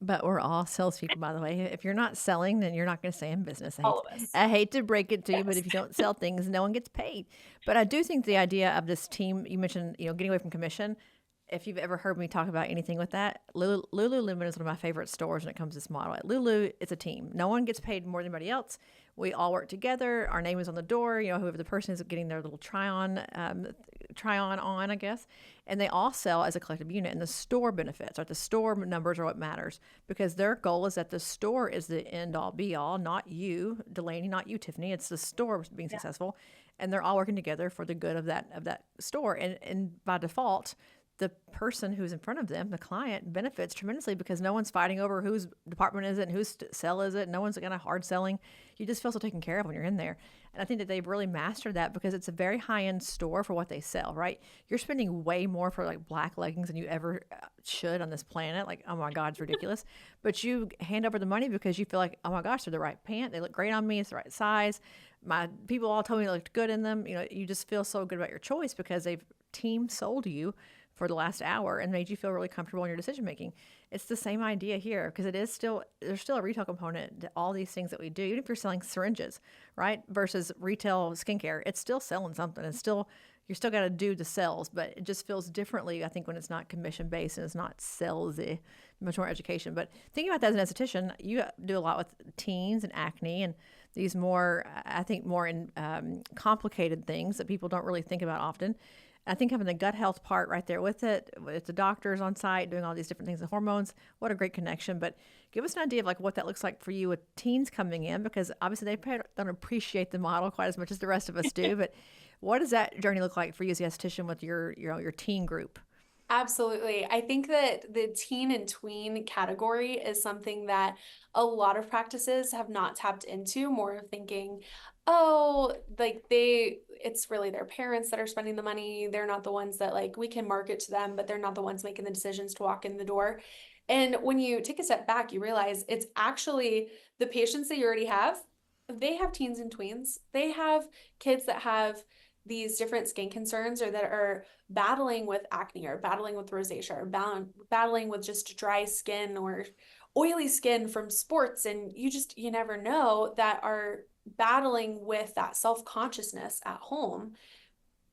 But we're all salespeople, by the way. If you're not selling, then you're not going to stay in business. All of us. I hate to break it to you, but Yes. if you don't sell things, no one gets paid. But I do think the idea of this team, you mentioned, getting away from commission. If you've ever heard me talk about anything with that, Lululemon is one of my favorite stores when it comes to this model. At Lulu, it's a team. No one gets paid more than anybody else. We all work together. Our name is on the door. Whoever the person is getting their little try on, I guess. And they all sell as a collective unit. And the store benefits, or the store numbers are what matters, because their goal is that the store is the end all be all, not you, Delaney, not you, Tiffany. It's the store being successful, and they're all working together for the good of that store. And by default, the person who's in front of them, the client, benefits tremendously because no one's fighting over whose department is it and whose cell is it. No one's kind of hard selling. You just feel so taken care of when you're in there. And I think that they've really mastered that because it's a very high-end store for what they sell, right? You're spending way more for like black leggings than you ever should on this planet. Like, oh my God, it's ridiculous. But you hand over the money because you feel like, oh my gosh, they're the right pant. They look great on me. It's the right size. My people all told me I looked good in them. You just feel so good about your choice because they've team sold you for the last hour and made you feel really comfortable in your decision making. It's the same idea here because there's still a retail component to all these things that we do. Even if you're selling syringes, right, versus retail skincare, it's still selling something. You're still got to do the sales, but it just feels differently, I think, when it's not commission based and it's not salesy, much more education. But thinking about that as an esthetician, you do a lot with teens and acne and these more, I think, more in complicated things that people don't really think about often. I think having the gut health part right there with it, with the doctors on site doing all these different things, the hormones, what a great connection. But give us an idea of like what that looks like for you with teens coming in, because obviously they don't appreciate the model quite as much as the rest of us do. But what does that journey look like for you as the esthetician with your teen group? Absolutely. I think that the teen and tween category is something that a lot of practices have not tapped into, more of thinking, oh, like it's really their parents that are spending the money. They're not the ones that like we can market to them, but they're not the ones making the decisions to walk in the door. And when you take a step back, you realize it's actually the patients that you already have. They have teens and tweens. They have kids that have these different skin concerns or that are battling with acne or battling with rosacea or battling with just dry skin or oily skin from sports, and you never know, that are battling with that self-consciousness at home.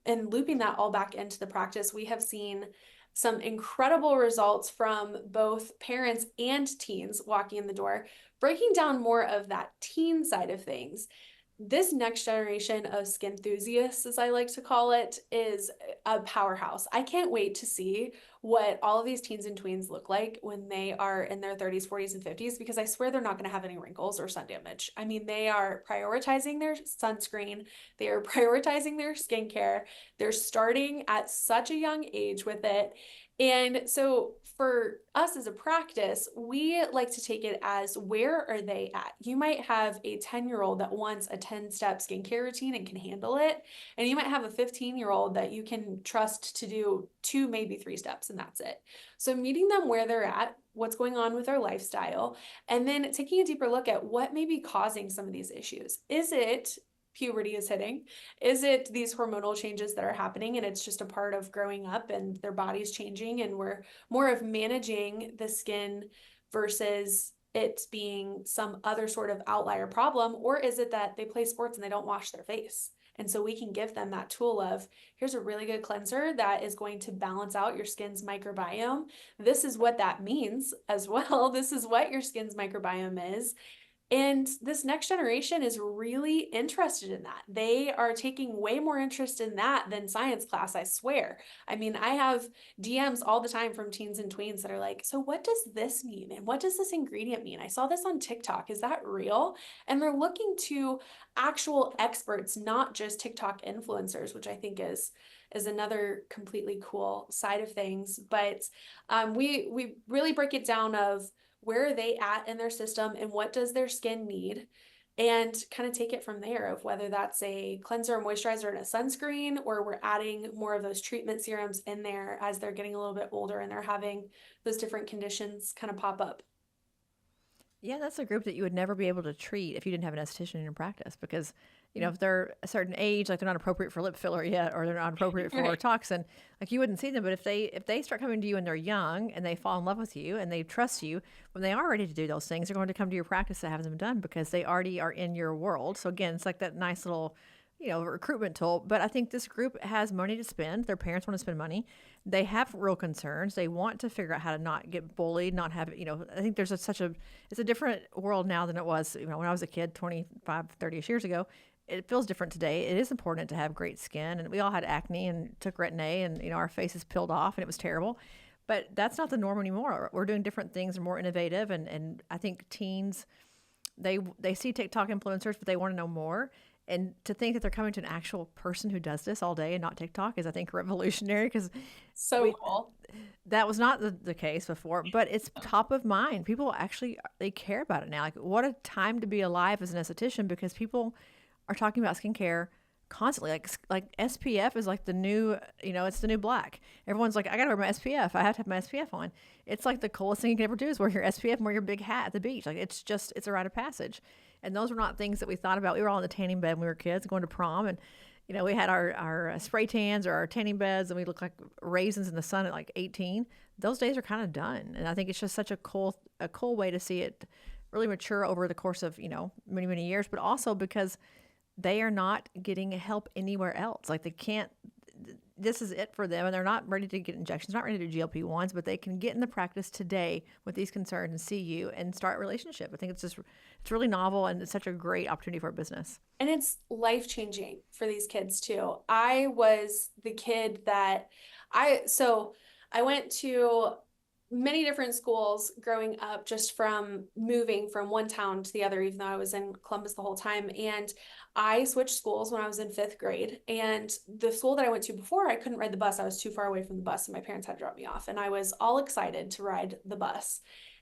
And looping that all back into the practice, we have seen some incredible results from both parents and teens walking in the door, breaking down more of that teen side of things. This next generation of skin enthusiasts, as I like to call it, is a powerhouse. I can't wait to see what all of these teens and tweens look like when they are in their 30s, 40s, and 50s, because I swear they're not going to have any wrinkles or sun damage. I mean, they are prioritizing their sunscreen, they are prioritizing their skincare, they're starting at such a young age with it. And so for us as a practice, we like to take it as where are they at? You might have a 10-year-old that wants a 10-step skincare routine and can handle it. And you might have a 15-year-old that you can trust to do two, maybe three steps, and that's it. So meeting them where they're at, what's going on with their lifestyle, and then taking a deeper look at what may be causing some of these issues. Is it puberty is hitting? Is it these hormonal changes that are happening and it's just a part of growing up and their body's changing and we're more of managing the skin versus it being some other sort of outlier problem? Or is it that they play sports and they don't wash their face? And so we can give them that tool of here's a really good cleanser that is going to balance out your skin's microbiome. This is what that means as well. This is what your skin's microbiome is. And this next generation is really interested in that. They are taking way more interest in that than science class, I swear. I mean, I have DMs all the time from teens and tweens that are like, so what does this mean? And what does this ingredient mean? I saw this on TikTok. Is that real? And they're looking to actual experts, not just TikTok influencers, which I think is another completely cool side of things. But we really break it down of where are they at in their system and what does their skin need, and kind of take it from there of whether that's a cleanser, a moisturizer, and a sunscreen, or we're adding more of those treatment serums in there as they're getting a little bit older and they're having those different conditions kind of pop up. Yeah, that's a group that you would never be able to treat if you didn't have an esthetician in your practice because, if they're a certain age, like they're not appropriate for lip filler yet, or they're not appropriate for Right. toxin, like you wouldn't see them. But if they start coming to you and they're young and they fall in love with you and they trust you, when they are ready to do those things, they're going to come to your practice to have them done because they already are in your world. So again, it's like that nice little recruitment tool. But I think this group has money to spend. Their parents want to spend money. They have real concerns. They want to figure out how to not get bullied, not have, I think there's it's a different world now than it was, when I was a kid 25, 30 years ago. It feels different today. It is important to have great skin. And we all had acne and took Retin A and, our faces peeled off and it was terrible. But that's not the norm anymore. We're doing different things and more innovative. And I think teens, they see TikTok influencers, but they want to know more. And to think that they're coming to an actual person who does this all day and not TikTok is, I think, revolutionary because So we cool. that was not the case before. But it's top of mind. People actually they care about it now. Like, what a time to be alive as an esthetician because people are talking about skincare constantly. Like SPF is like the new, it's the new black. Everyone's like, I gotta wear my SPF. I have to have my SPF on. It's like the coolest thing you can ever do is wear your SPF and wear your big hat at the beach. Like it's a rite of passage. And those were not things that we thought about. We were all in the tanning bed when we were kids, going to prom, and we had our spray tans or our tanning beds, and we looked like raisins in the sun at like 18. Those days are kind of done, and I think it's just such a cool way to see it really mature over the course of many years, but also because they are not getting help anywhere else. Like they can't. This is it for them, and they're not ready to get injections, not ready to do GLP-1s, but they can get in the practice today with these concerns and see you and start a relationship. I think it's really novel and it's such a great opportunity for a business. And it's life changing for these kids too. I was the kid that so I went to many different schools growing up just from moving from one town to the other, even though I was in Columbus the whole time. And I switched schools when I was in fifth grade. And the school that I went to before, I couldn't ride the bus. I was too far away from the bus, and my parents had to drop me off. And I was all excited to ride the bus.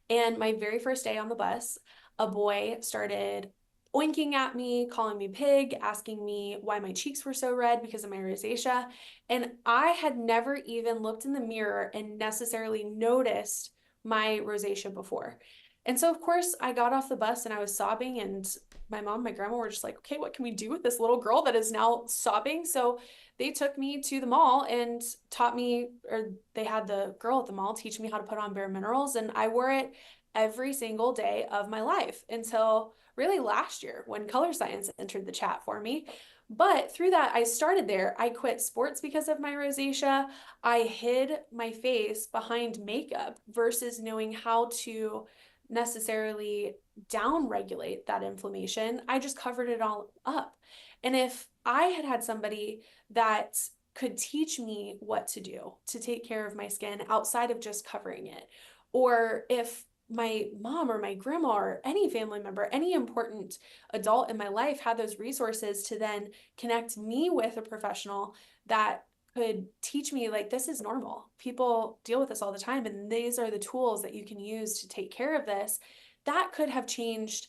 And my very first day on the bus, a boy started oinking at me, calling me pig, asking me why my cheeks were so red because of my rosacea. And I had never even looked in the mirror and necessarily noticed my rosacea before. And so, of course, I got off the bus and I was sobbing, and my mom and my grandma were just like, okay, what can we do with this little girl that is now sobbing? So they took me to the mall and taught me, or they had the girl at the mall teach me how to put on Bare Minerals. And I wore it every single day of my life until really last year when Color Science entered the chat for me. But through that, I started there. I quit sports because of my rosacea. I hid my face behind makeup versus knowing how to necessarily down regulate that inflammation. I just covered it all up. And if I had had somebody that could teach me what to do to take care of my skin outside of just covering it, or if my mom or my grandma or any family member, any important adult in my life had those resources to then connect me with a professional that could teach me like this is normal. People deal with this all the time, and these are the tools that you can use to take care of this. That could have changed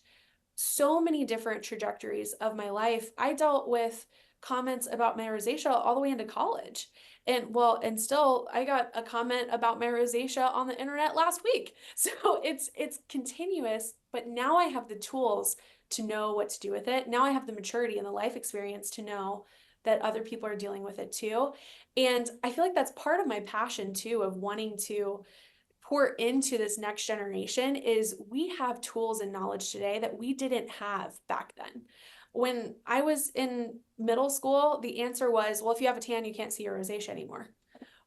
so many different trajectories of my life. I dealt with comments about my rosacea all the way into college. And still I got a comment about my rosacea on the internet last week. So it's continuous, but now I have the tools to know what to do with it. Now I have the maturity and the life experience to know that other people are dealing with it too. And I feel like that's part of my passion too, of wanting to pour into this next generation, is we have tools and knowledge today that we didn't have back then. When I was in middle school, the answer was, well, if you have a tan, you can't see your rosacea anymore.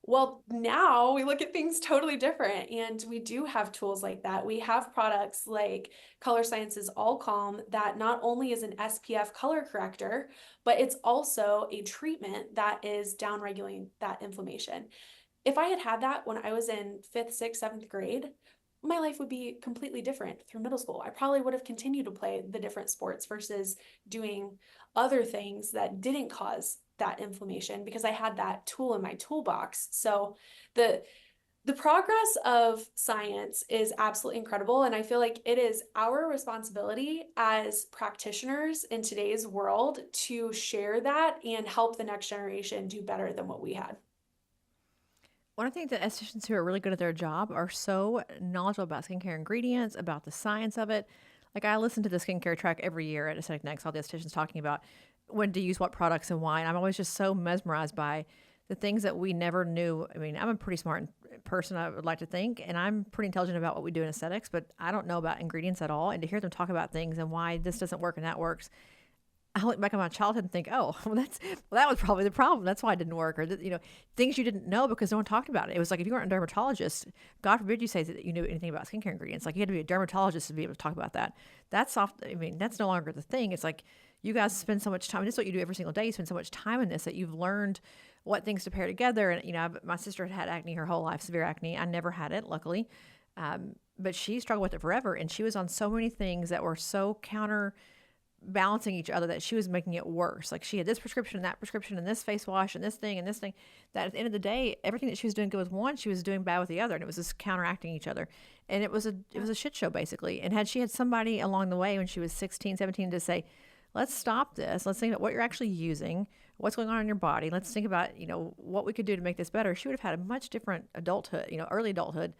Well, now we look at things totally different, and we do have tools like that. We have products like Color Science's All Calm that not only is an SPF color corrector, but it's also a treatment that is down regulating that inflammation. If I had had that when I was in fifth, sixth, seventh grade, my life would be completely different through middle school. I probably would have continued to play the different sports versus doing other things that didn't cause that inflammation because I had that tool in my toolbox. So the progress of science is absolutely incredible. And I feel like it is our responsibility as practitioners in today's world to share that and help the next generation do better than what we had. One of the things that estheticians who are really good at their job are so knowledgeable about skincare ingredients, about the science of it. Like I listen to the skincare track every year at Aesthetic Next, all the estheticians talking about when to use what products and why. And I'm always just so mesmerized by the things that we never knew. I mean, I'm a pretty smart person, I would like to think, and I'm pretty intelligent about what we do in aesthetics, but I don't know about ingredients at all. And to hear them talk about things and why this doesn't work and that works, I look back on my childhood and think, oh, well, that was probably the problem. That's why it didn't work, or things you didn't know because no one talked about it. It was like if you weren't a dermatologist, God forbid you say that you knew anything about skincare ingredients. Like you had to be a dermatologist to be able to talk about that. That's off. I mean, that's no longer the thing. It's like you guys spend so much time. This is what you do every single day. You spend so much time in this that you've learned what things to pair together. And my sister had acne her whole life, severe acne. I never had it, luckily, but she struggled with it forever, and she was on so many things that were so counterbalancing each other that she was making it worse. Like she had this prescription and that prescription and this face wash and this thing, that at the end of the day, everything that she was doing good with one, she was doing bad with the other. And it was just counteracting each other. And it was a shit show basically. And had she had somebody along the way when she was 16, 17 to say, let's stop this. Let's think about what you're actually using, what's going on in your body. Let's think about, what we could do to make this better. She would have had a much different adulthood, early adulthood,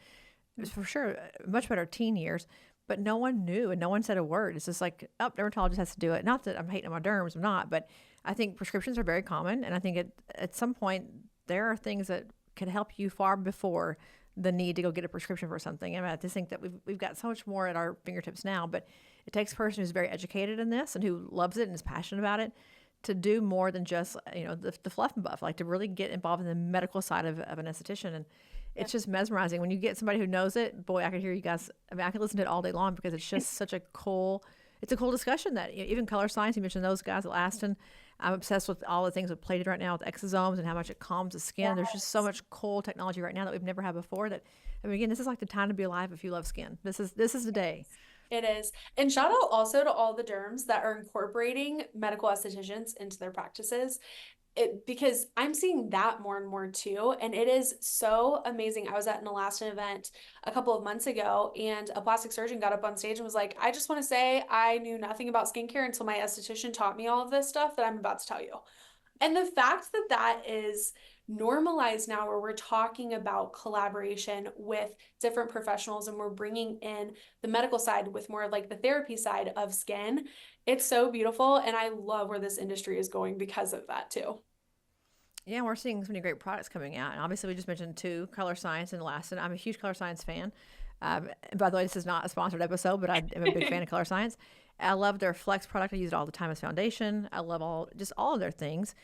for sure, much better teen years. But no one knew and no one said a word. It's just like, oh, dermatologist has to do it. Not that I'm hating on my derms, I'm not, but I think prescriptions are very common. And I think at some point, there are things that can help you far before the need to go get a prescription for something. I just think that we've got so much more at our fingertips now, but it takes a person who's very educated in this and who loves it and is passionate about it to do more than just, the fluff and buff, like to really get involved in the medical side of an esthetician. And it's just mesmerizing when you get somebody who knows it. Boy, I could hear you guys. I mean, I could listen to it all day long because it's just such a cool discussion that even Color Science, you mentioned those guys at Alastin. I'm obsessed with all the things with plated right now with exosomes and how much it calms the skin. Yes. There's just so much cool technology right now that we've never had before that, again, this is like the time to be alive if you love skin. This is the day. It is. And shout out also to all the derms that are incorporating medical estheticians into their practices. Because I'm seeing that more and more too. And it is so amazing. I was at an Alastin event a couple of months ago, and a plastic surgeon got up on stage and was like, I just want to say I knew nothing about skincare until my esthetician taught me all of this stuff that I'm about to tell you. And the fact that that is normalized now, where we're talking about collaboration with different professionals and we're bringing in the medical side with more like the therapy side of skin, it's so beautiful. And I love where this industry is going because of that too. Yeah, we're seeing so many great products coming out. And obviously, we just mentioned two, Color Science and Alastin. I'm a huge Color Science fan. By the way, this is not a sponsored episode, but I'm a big fan of Color Science. I love their Flex product. I use it all the time as foundation. I love all of their things.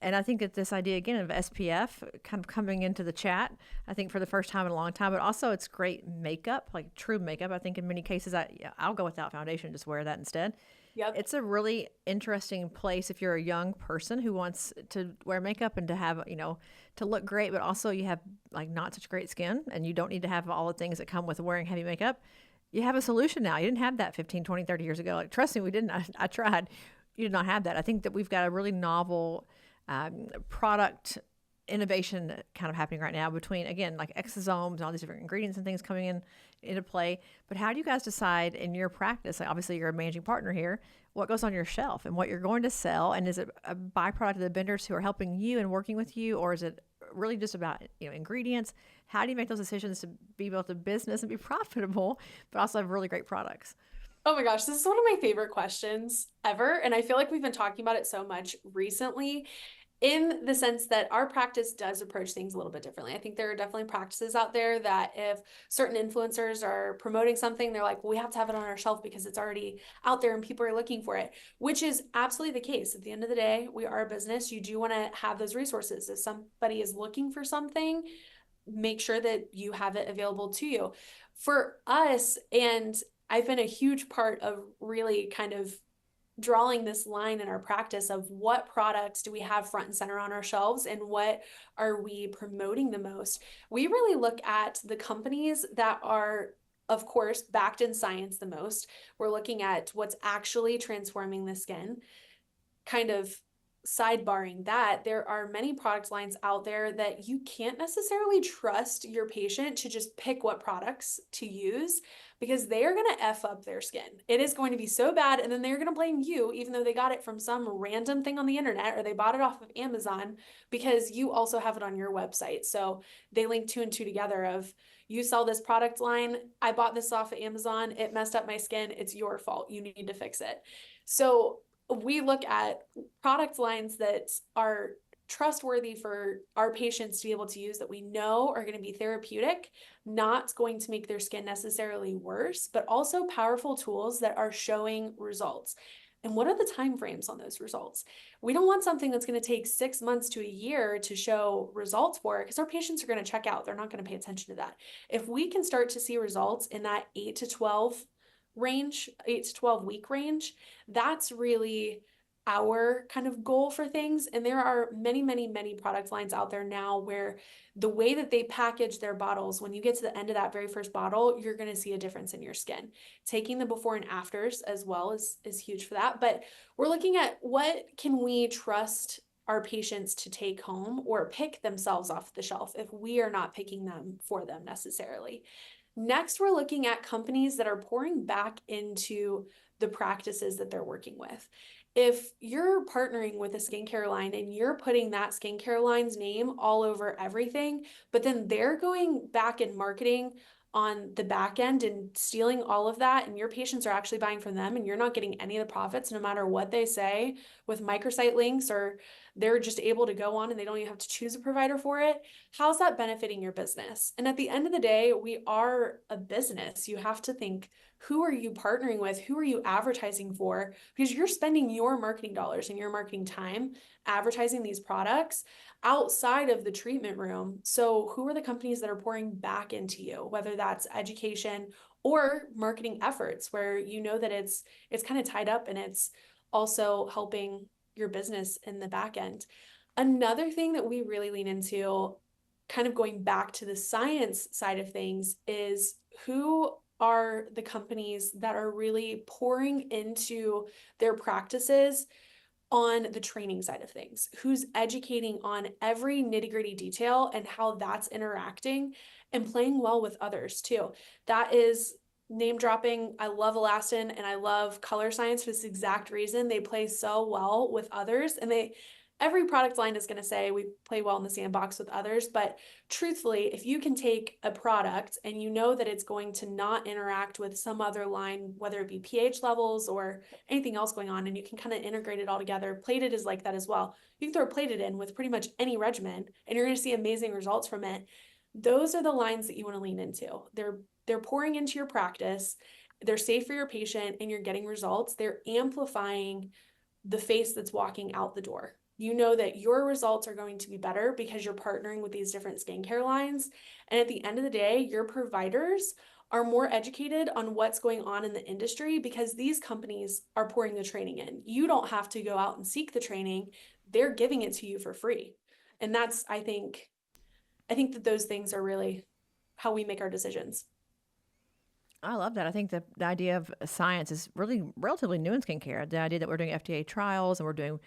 And I think that this idea, again, of SPF kind of coming into the chat, I think for the first time in a long time, but also it's great makeup, like true makeup. I think in many cases, I'll go without foundation, just wear that instead. Yep. It's a really interesting place if you're a young person who wants to wear makeup and to have, to look great, but also you have like not such great skin and you don't need to have all the things that come with wearing heavy makeup. You have a solution now. You didn't have that 15, 20, 30 years ago. Like, trust me, we didn't. I tried. You did not have that. I think that we've got a really novel product innovation kind of happening right now between, again, like exosomes and all these different ingredients and things coming in into play. But how do you guys decide in your practice? Like obviously, you're a managing partner here. What goes on your shelf and what you're going to sell, and is it a byproduct of the vendors who are helping you and working with you, or is it really just about ingredients? How do you make those decisions to be able to business and be profitable, but also have really great products? Oh my gosh, this is one of my favorite questions ever. And I feel like we've been talking about it so much recently in the sense that our practice does approach things a little bit differently. I think there are definitely practices out there that if certain influencers are promoting something, they're like, well, we have to have it on our shelf because it's already out there and people are looking for it, which is absolutely the case. At the end of the day, we are a business. You do want to have those resources. If somebody is looking for something, make sure that you have it available to you. For us, and I've been a huge part of really kind of drawing this line in our practice of what products do we have front and center on our shelves and what are we promoting the most. We really look at the companies that are, of course, backed in science the most. We're looking at what's actually transforming the skin. Kind of sidebarring that, there are many product lines out there that you can't necessarily trust your patient to just pick what products to use because they are going to F up their skin. It is going to be so bad, and then they're going to blame you, even though they got it from some random thing on the internet or they bought it off of Amazon because you also have it on your website. So they link two and two together of, you sell this product line, I bought this off of Amazon, it messed up my skin, it's your fault, you need to fix it. So we look at product lines that are trustworthy for our patients to be able to use, that we know are going to be therapeutic, not going to make their skin necessarily worse, but also powerful tools that are showing results. And what are the time frames on those results? We don't want something that's going to take 6 months to a year to show results for it, because our patients are going to check out. They're not going to pay attention to that. If we can start to see results in that 8 to 12 range, 8 to 12 week range, that's really our kind of goal for things. And there are many, many, many product lines out there now where the way that they package their bottles, when you get to the end of that very first bottle, you're going to see a difference in your skin. Taking the before and afters as well is huge for that. But we're looking at what can we trust our patients to take home or pick themselves off the shelf if we are not picking them for them necessarily. Next, we're looking at companies that are pouring back into the practices that they're working with. If you're partnering with a skincare line and you're putting that skincare line's name all over everything, but then they're going back and marketing on the back end and stealing all of that, and your patients are actually buying from them and you're not getting any of the profits no matter what they say with microsite links, or they're just able to go on and they don't even have to choose a provider for it, how's that benefiting your business? And at the end of the day, we are a business. You have to think, who are you partnering with? Who are you advertising for? Because you're spending your marketing dollars and your marketing time advertising these products outside of the treatment room. So who are the companies that are pouring back into you, whether that's education or marketing efforts where you know that it's kind of tied up and it's also helping your business in the back end. Another thing that we really lean into, kind of going back to the science side of things, is who are the companies that are really pouring into their practices on the training side of things, who's educating on every nitty-gritty detail and how that's interacting and playing well with others too. That is name dropping. I love Alastin and I love Color Science for this exact reason. They play so well with others, and every product line is going to say we play well in the sandbox with others, but truthfully, if you can take a product and you know that it's going to not interact with some other line, whether it be pH levels or anything else going on, and you can kind of integrate it all together. Plated is like that as well. You can throw plated in with pretty much any regimen and you're going to see amazing results from it. Those are the lines that you want to lean into. They're pouring into your practice. They're safe for your patient and you're getting results. They're amplifying the face that's walking out the door. You know that your results are going to be better because you're partnering with these different skincare lines. And at the end of the day, your providers are more educated on what's going on in the industry because these companies are pouring the training in. You don't have to go out and seek the training. They're giving it to you for free. And that's, I think that those things are really how we make our decisions. I love that. I think that the idea of science is really relatively new in skincare. The idea that we're doing FDA trials and we're doing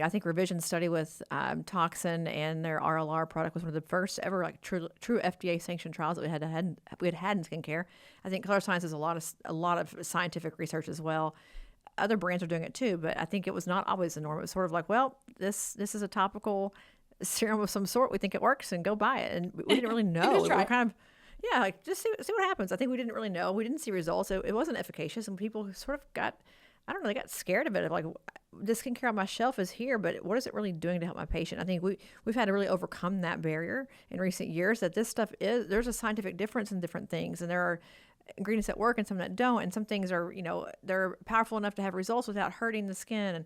I think Revision study with toxin and their RLR product was one of the first ever like true FDA sanctioned trials that we had in skincare. I think Color Science has a lot of scientific research as well. Other brands are doing it too, but I think it was not always the norm. It was sort of like, well, this is a topical serum of some sort. We think it works, and go buy it. And we didn't really Give it know. a We were try. kind of, yeah, like just see what happens. I think we didn't really know. We didn't see results. It wasn't efficacious, and people sort of got, I don't know, they got scared of it. Of like, the skincare on my shelf is here, but what is it really doing to help my patient? I think we've had to really overcome that barrier in recent years. That this stuff there's a scientific difference in different things, and there are ingredients that work and some that don't, and some things are they're powerful enough to have results without hurting the skin, and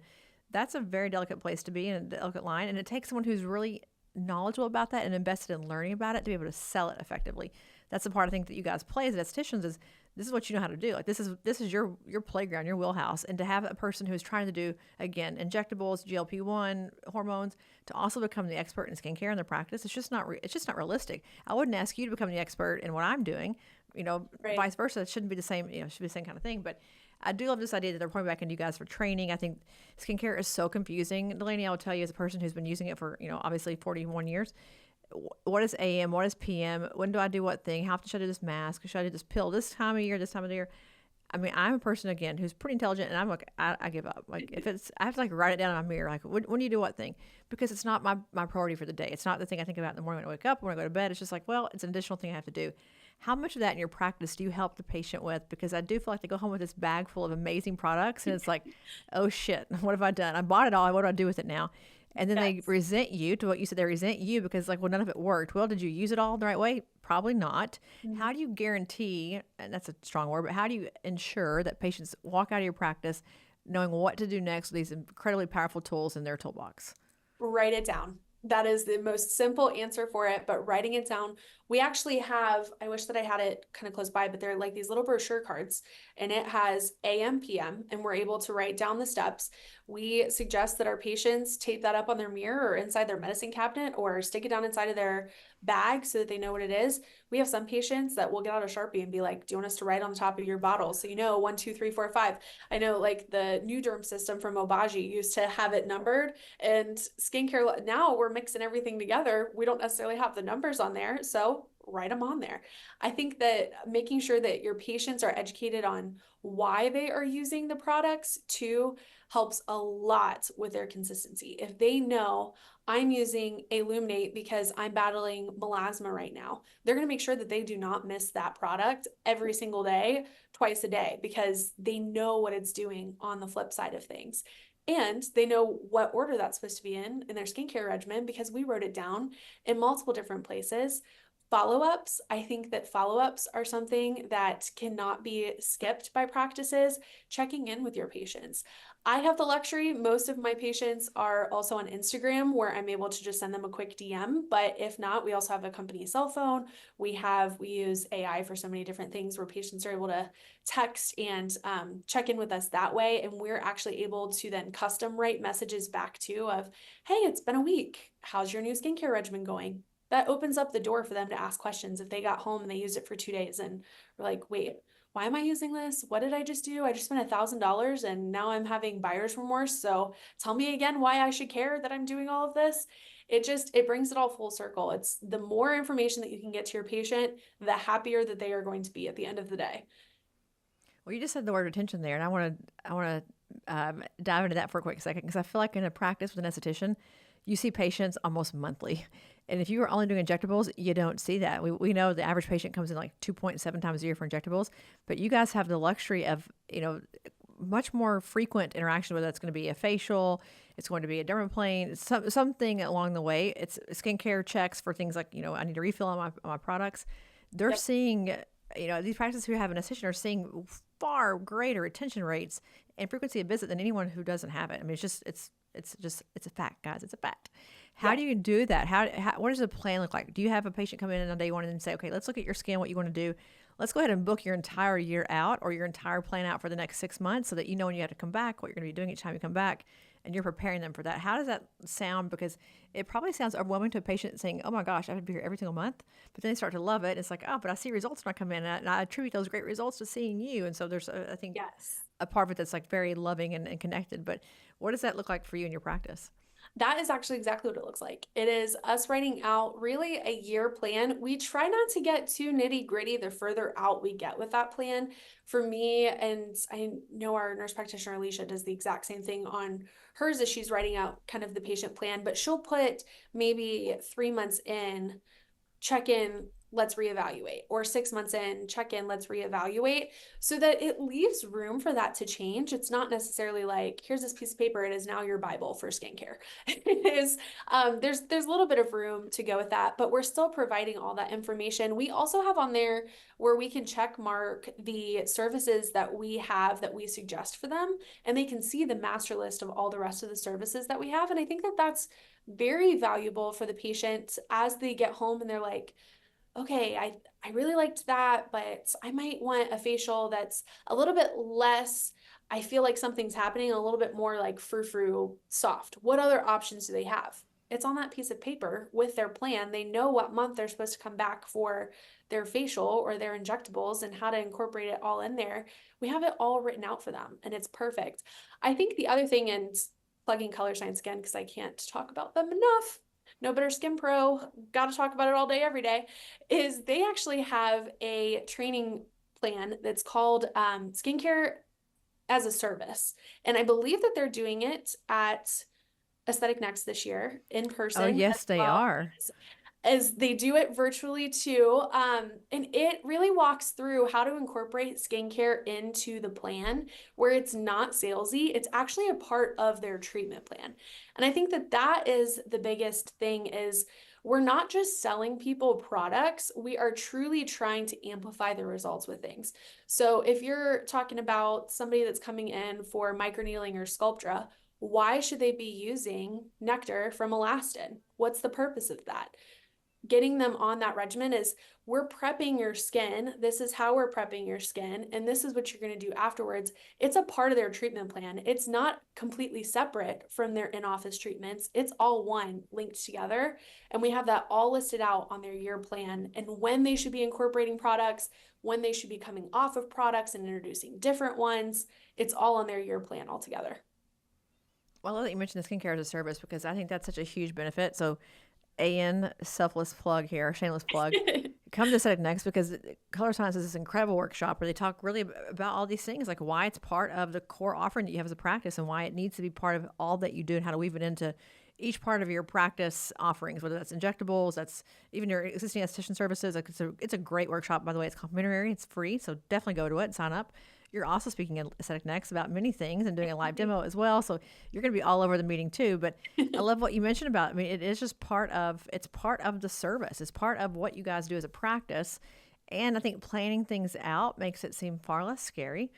that's a very delicate place to be in a delicate line, and it takes someone who's really knowledgeable about that and invested in learning about it to be able to sell it effectively. That's the part I think that you guys play as estheticians is this is what you know how to do. Like this is your playground, your wheelhouse, and to have a person who is trying to do again injectables, GLP-1 hormones, to also become the expert in skincare in their practice, it's just not realistic. I wouldn't ask you to become the expert in what I'm doing. Right. Vice versa. It shouldn't be the same. It should be the same kind of thing. But I do love this idea that they're pointing back into you guys for training. I think skincare is so confusing. Delaney, I will tell you as a person who's been using it for obviously 41 years. What is AM? What is PM? When do I do what thing? How often should I do this mask? Should I do this pill this time of year? This time of the year? I mean, I'm a person again who's pretty intelligent, and I'm like, I give up. Like, if it's, I have to like write it down in my mirror. Like, when do you do what thing? Because it's not my priority for the day. It's not the thing I think about in the morning when I wake up, when I go to bed. It's just like, well, it's an additional thing I have to do. How much of that in your practice do you help the patient with? Because I do feel like they go home with this bag full of amazing products, and it's like, oh shit, what have I done? I bought it all. What do I do with it now? And then they Yes. resent you to what you said. They resent you because, like, well, none of it worked. Well, did you use it all the right way? Probably not. How do you guarantee, and that's a strong word, but how do you ensure that patients walk out of your practice knowing what to do next with these incredibly powerful tools in their toolbox? Write it down. That is the most simple answer for it, but writing it down. We actually have, I wish that I had it kind of close by, but they're like these little brochure cards and it has AM, PM, and we're able to write down the steps. We suggest that our patients tape that up on their mirror or inside their medicine cabinet or stick it down inside of their bag so that they know what it is. We have some patients that will get out a Sharpie and be like, do you want us to write on the top of your bottle? So, 1, 2, 3, 4, 5. I know like the new derm system from Obagi used to have it numbered, and skincare now we're mixing everything together. We don't necessarily have the numbers on there, so write them on there. I think that making sure that your patients are educated on why they are using the products too helps a lot with their consistency. If they know I'm using Illuminate because I'm battling melasma right now, they're going to make sure that they do not miss that product every single day, twice a day, because they know what it's doing on the flip side of things. And they know what order that's supposed to be in their skincare regimen because we wrote it down in multiple different places. Follow-ups, I think that follow-ups are something that cannot be skipped by practices. Checking in with your patients. I have the luxury, most of my patients are also on Instagram where I'm able to just send them a quick DM. But if not, we also have a company cell phone. We use AI for so many different things where patients are able to text and check in with us that way. And we're actually able to then custom write messages back to of, hey, it's been a week. How's your new skincare regimen going? That opens up the door for them to ask questions if they got home and they used it for 2 days and were like, wait, why am I using this? What did I just do? I just spent $1,000 and now I'm having buyer's remorse. So tell me again why I should care that I'm doing all of this. It brings it all full circle. It's the more information that you can get to your patient, the happier that they are going to be at the end of the day. Well, you just said the word retention there, and I want to dive into that for a quick second because I feel like in a practice with an esthetician, you see patients almost monthly. And if you are only doing injectables, you don't see that. We know the average patient comes in like 2.7 times a year for injectables, but you guys have the luxury of, much more frequent interaction, whether it's going to be a facial, it's going to be a dermaplane, something along the way. It's skincare checks for things like, I need a refill on my products. They're Yep. seeing, these practices who have an esthetician are seeing far greater retention rates and frequency of visit than anyone who doesn't have it. I mean, it's a fact, guys. It's a fact. How Yeah. do you do that? What does the plan look like? Do you have a patient come in on day one and then say, okay, let's look at your skin, what you want to do. Let's go ahead and book your entire year out or your entire plan out for the next 6 months so that you know when you have to come back, what you're going to be doing each time you come back, and you're preparing them for that. How does that sound? Because it probably sounds overwhelming to a patient saying, oh my gosh, I have to be here every single month. But then they start to love it. It's like, oh, but I see results when I come in, and I attribute those great results to seeing you. And so I think Yes. a part of it that's like very loving and connected. But what does that look like for you in your practice? That is actually exactly what it looks like. It is us writing out really a year plan. We try not to get too nitty gritty the further out we get with that plan. For me, and I know our nurse practitioner Alicia does the exact same thing on hers as she's writing out kind of the patient plan, but she'll put maybe 3 months in, check in, let's reevaluate, or 6 months in, check in, let's reevaluate, so that it leaves room for that to change. It's not necessarily like, here's this piece of paper, it is now your Bible for skincare. It is, there's a little bit of room to go with that, but we're still providing all that information. We also have on there where we can check mark the services that we have that we suggest for them, and they can see the master list of all the rest of the services that we have. And I think that that's very valuable for the patient as they get home and they're like, okay, I really liked that, but I might want a facial that's a little bit less. I feel like something's happening, a little bit more like frou-frou soft. What other options do they have? It's on that piece of paper with their plan. They know what month they're supposed to come back for their facial or their injectables and how to incorporate it all in there. We have it all written out for them, and it's perfect. I think the other thing, and plugging Color Science again, because I can't talk about them enough, No Better Skin Pro, got to talk about it all day, every day, is they actually have a training plan that's called Skincare as a Service. And I believe that they're doing it at Aesthetic Next this year in Oh, person as yes, they well are. as they do it virtually too. And it really walks through how to incorporate skincare into the plan where it's not salesy. It's actually a part of their treatment plan. And I think that that is the biggest thing is we're not just selling people products, we are truly trying to amplify the results with things. So if you're talking about somebody that's coming in for microneedling or Sculptra, why should they be using nectar from Alastin? What's the purpose of that? Getting them on that regimen is we're prepping your skin. This is how we're prepping your skin, and this is what you're going to do afterwards. It's a part of their treatment plan. It's not completely separate from their in-office treatments. It's all one linked together, and we have that all listed out on their year plan and when they should be incorporating products, when they should be coming off of products and introducing different ones. It's all on their year plan altogether. Well, I love that you mentioned the skincare as a service because I think that's such a huge benefit. So, AN selfless plug here, shameless plug. Come to Aesthetic Next because Color Science is this incredible workshop where they talk really about all these things, like why it's part of the core offering that you have as a practice and why it needs to be part of all that you do and how to weave it into each part of your practice offerings, whether that's injectables, that's even your existing esthetician services. Like it's a great workshop, by the way. It's complimentary, it's free, so definitely go to it and sign up. You're also speaking at Aesthetic Next about many things and doing a live demo as well. So you're going to be all over the meeting too. But I love what you mentioned about, I mean, it is just it's part of the service. It's part of what you guys do as a practice. And I think planning things out makes it seem far less scary.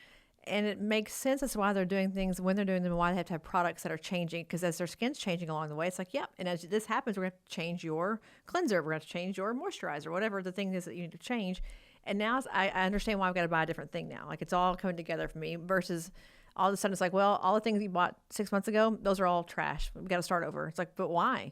And it makes sense as to why they're doing things when they're doing them and why they have to have products that are changing. Because as their skin's changing along the way, it's like, yep. And as this happens, we're going to change your cleanser. We're going to change your moisturizer, whatever the thing is that you need to change. And now I understand why I've got to buy a different thing now. Like it's all coming together for me versus all of a sudden it's like, well, all the things you bought 6 months ago, those are all trash. We've got to start over. It's like, but why?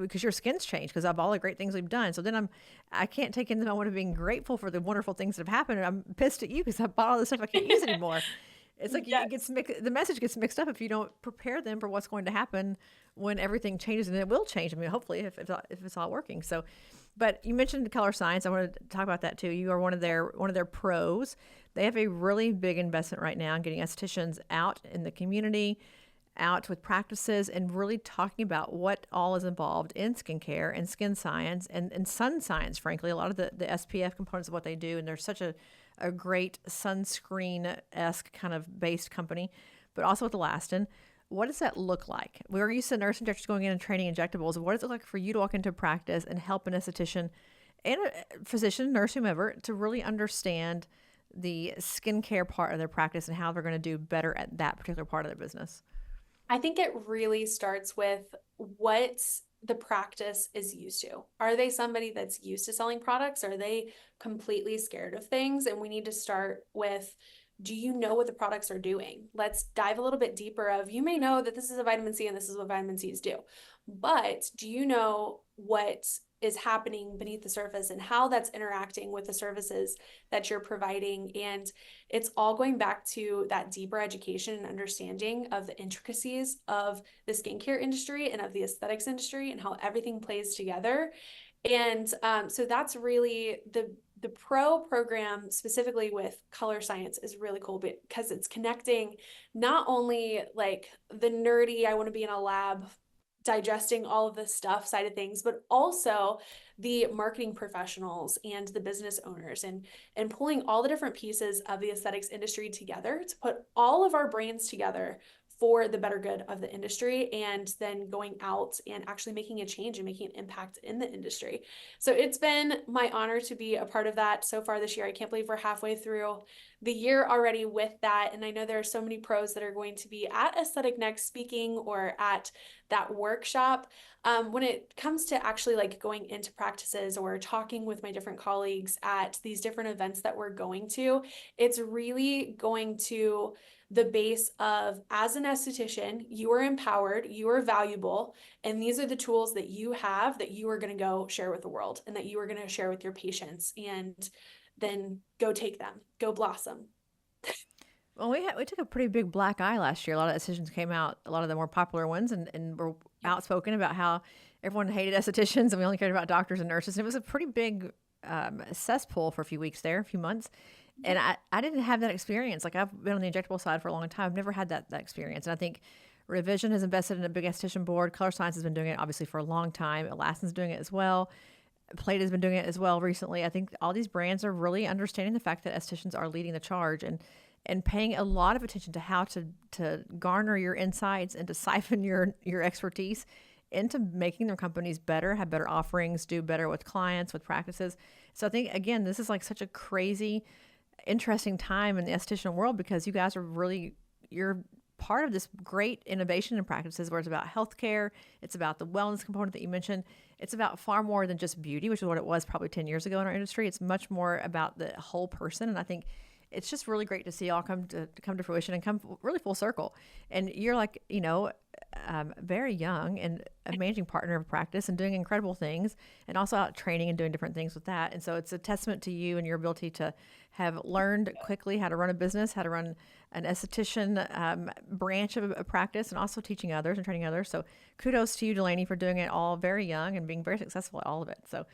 Because your skin's changed because of all the great things we've done. So then I can't take in the moment of being grateful for the wonderful things that have happened. And I'm pissed at you because I bought all this stuff I can't use anymore. It's like Yes. it gets the message gets mixed up if you don't prepare them for what's going to happen when everything changes, and it will change. I mean, hopefully, if it's all working. So, but you mentioned Color Science. I want to talk about that too. You are one of their pros. They have a really big investment right now in getting estheticians out in the community, out with practices, and really talking about what all is involved in skincare and skin science and sun science. Frankly, a lot of the SPF components of what they do, and they're such a great sunscreen-esque kind of based company, but also with Alastin. What does that look like? We're used to nurse injectors going in and training injectables. What does it look like for you to walk into practice and help an esthetician and a physician, nurse, whomever, to really understand the skincare part of their practice and how they're going to do better at that particular part of their business? I think it really starts with what the practice is used to. Are they somebody that's used to selling products? Are they completely scared of things? And we need to start with do you know what the products are doing? Let's dive a little bit deeper of, you may know that this is a vitamin C and this is what vitamin C's do, but do you know what is happening beneath the surface and how that's interacting with the services that you're providing? And it's all going back to that deeper education and understanding of the intricacies of the skincare industry and of the aesthetics industry and how everything plays together. And so that's really the pro program, specifically with Color Science, is really cool because it's connecting not only like the nerdy, I want to be in a lab digesting all of this stuff side of things, but also the marketing professionals and the business owners, and pulling all the different pieces of the aesthetics industry together to put all of our brains together for the better good of the industry, and then going out and actually making a change and making an impact in the industry. So it's been my honor to be a part of that so far this year. I can't believe we're halfway through the year already with that. And I know there are so many pros that are going to be at Aesthetic Next speaking or at that workshop. When it comes to actually like going into practices or talking with my different colleagues at these different events that we're going to, it's really going to the base of, as an esthetician, you are empowered, you are valuable, and these are the tools that you have that you are going to go share with the world and that you are going to share with your patients, and then go take them, go blossom. Well, we took a pretty big black eye last year. A lot of estheticians came out, a lot of the more popular ones, and were outspoken about how everyone hated estheticians and we only cared about doctors and nurses. And it was a pretty big cesspool for a few weeks there, a few months. And I didn't have that experience. Like, I've been on the injectable side for a long time. I've never had that experience. And I think Revision has invested in a big esthetician board. Color Science has been doing it obviously for a long time. Alastin's doing it as well. Plate has been doing it as well recently. I think all these brands are really understanding the fact that estheticians are leading the charge, and paying a lot of attention to how to garner your insights and to siphon your expertise into making their companies better, have better offerings, do better with clients, with practices. So I think, again, this is like such a crazy, interesting time in the esthetician world, because you guys are really, you're part of this great innovation in practices where it's about healthcare, it's about the wellness component that you mentioned. It's about far more than just beauty, which is what it was probably 10 years ago in our industry. It's much more about the whole person. And I think it's just really great to see all come to fruition and come really full circle. And you're like, very young and a managing partner of practice and doing incredible things, and also out training and doing different things with that. And so it's a testament to you and your ability to have learned quickly how to run a business, how to run an esthetician branch of a practice, and also teaching others and training others. So kudos to you, Delaney, for doing it all very young and being very successful at all of it. So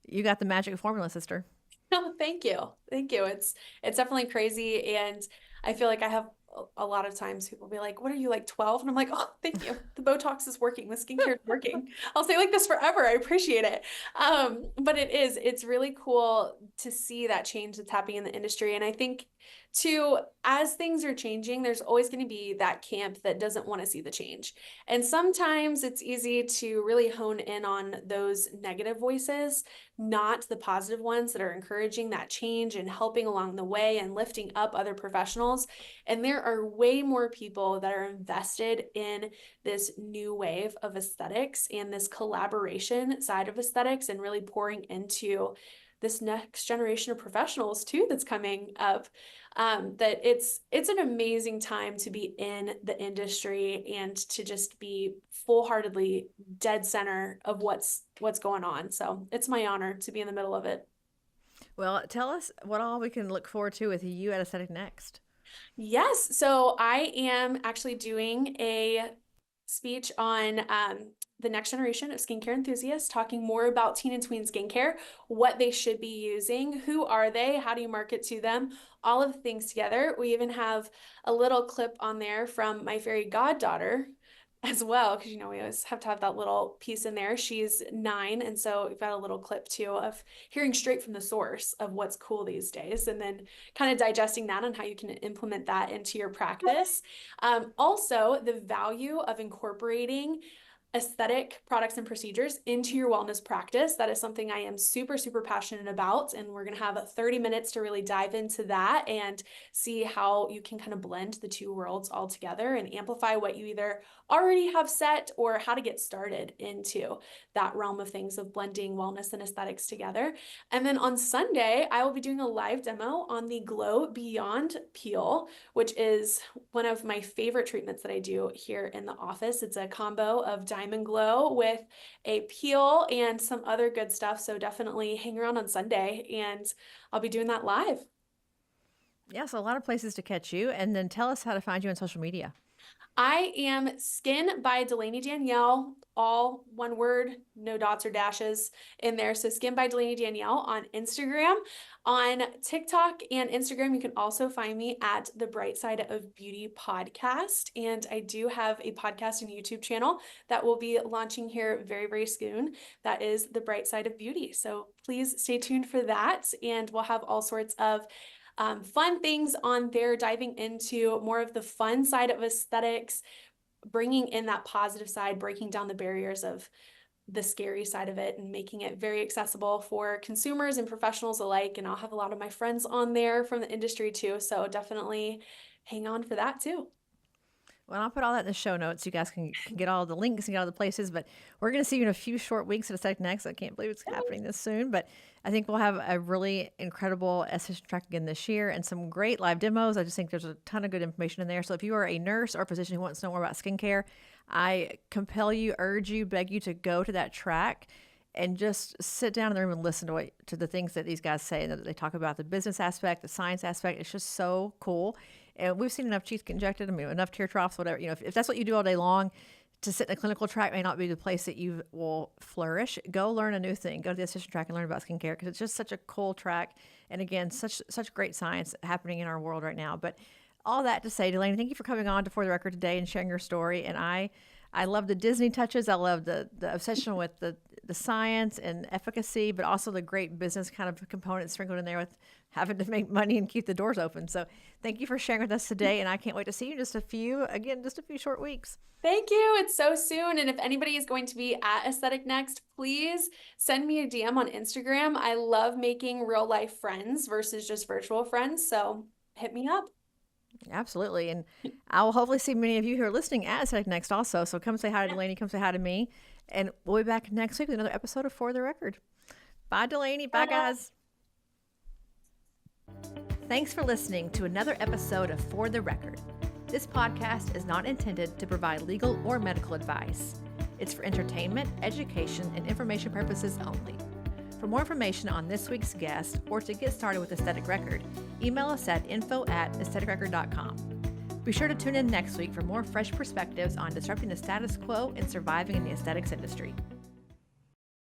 you got the magic formula, sister. No, thank you. Thank you. It's definitely crazy. And I feel like I have a lot of times people be like, what are you, like 12? And I'm like, oh, thank you. The Botox is working. The skincare is working. I'll stay like this forever. I appreciate it. But it's really cool to see that change that's happening in the industry. And I think too, as things are changing, there's always going to be that camp that doesn't want to see the change. And sometimes it's easy to really hone in on those negative voices, not the positive ones that are encouraging that change and helping along the way and lifting up other professionals. And there are way more people that are invested in this new wave of aesthetics and this collaboration side of aesthetics, and really pouring into this next generation of professionals too that's coming up. That it's an amazing time to be in the industry and to just be full-heartedly dead center of what's going on. So it's my honor to be in the middle of it. Well, tell us what all we can look forward to with you at Aesthetic Next. Yes, so I am actually doing a speech on the next generation of skincare enthusiasts, talking more about teen and tween skincare, what they should be using, who are they, how do you market to them, all of the things together. We even have a little clip on there from my fairy goddaughter as well, because we always have to have that little piece in there. She's 9, and so we've got a little clip too of hearing straight from the source of what's cool these days, and then kind of digesting that and how you can implement that into your practice. Also, the value of incorporating aesthetic products and procedures into your wellness practice. That is something I am super, super passionate about. And we're going to have 30 minutes to really dive into that and see how you can kind of blend the two worlds all together and amplify what you either already have set or how to get started into that realm of things of blending wellness and aesthetics together. And then on Sunday, I will be doing a live demo on the Glow Beyond Peel, which is one of my favorite treatments that I do here in the office. It's a combo of Diamond Glow with a peel and some other good stuff. So definitely hang around on Sunday and I'll be doing that live. Yeah, so a lot of places to catch you. And then tell us how to find you on social media. I am Skin by Delaney Danielle, all one word, no dots or dashes in there. So Skin by Delaney Danielle on Instagram. On TikTok and Instagram, you can also find me at the Bright Side of Beauty podcast. And I do have a podcast and YouTube channel that will be launching here very, very soon. That is the Bright Side of Beauty. So please stay tuned for that. And we'll have all sorts of fun things on there, diving into more of the fun side of aesthetics, bringing in that positive side, breaking down the barriers of the scary side of it and making it very accessible for consumers and professionals alike. And I'll have a lot of my friends on there from the industry too. So definitely hang on for that too. Well, I'll put all that in the show notes. You guys can get all the links and get all the places. But we're going to see you in a few short weeks at Aesthetic Next. I can't believe it's happening this soon. But I think we'll have a really incredible esthetician track again this year and some great live demos. I just think there's a ton of good information in there. So if you are a nurse or a physician who wants to know more about skincare, I compel you, urge you, beg you to go to that track and just sit down in the room and listen to the things that these guys say. And that they talk about the business aspect, the science aspect. It's just so cool. And we've seen enough teeth get injected, enough tear troughs, whatever. If that's what you do all day long, to sit in a clinical track may not be the place that you will flourish. Go learn a new thing. Go to the esthetician track and learn about skincare because it's just such a cool track. And again, such great science happening in our world right now. But all that to say, Delaney, thank you for coming on to For the Record today and sharing your story. And I love the Disney touches. I love the obsession with the science and efficacy, but also the great business kind of components sprinkled in there with having to make money and keep the doors open. So thank you for sharing with us today. And I can't wait to see you in just a few short weeks. Thank you. It's so soon. And if anybody is going to be at Aesthetic Next, please send me a DM on Instagram. I love making real life friends versus just virtual friends. So hit me up. Absolutely. And I will hopefully see many of you who are listening at Aesthetic Next also. So come say hi to Delaney, come say hi to me. And we'll be back next week with another episode of For the Record. Bye, Delaney. Bye, guys. Thanks for listening to another episode of For the Record. This podcast is not intended to provide legal or medical advice. It's for entertainment, education, and information purposes only. For more information on this week's guest or to get started with Aesthetic Record, email us at info@aestheticrecord.com. Be sure to tune in next week for more fresh perspectives on disrupting the status quo and surviving in the aesthetics industry.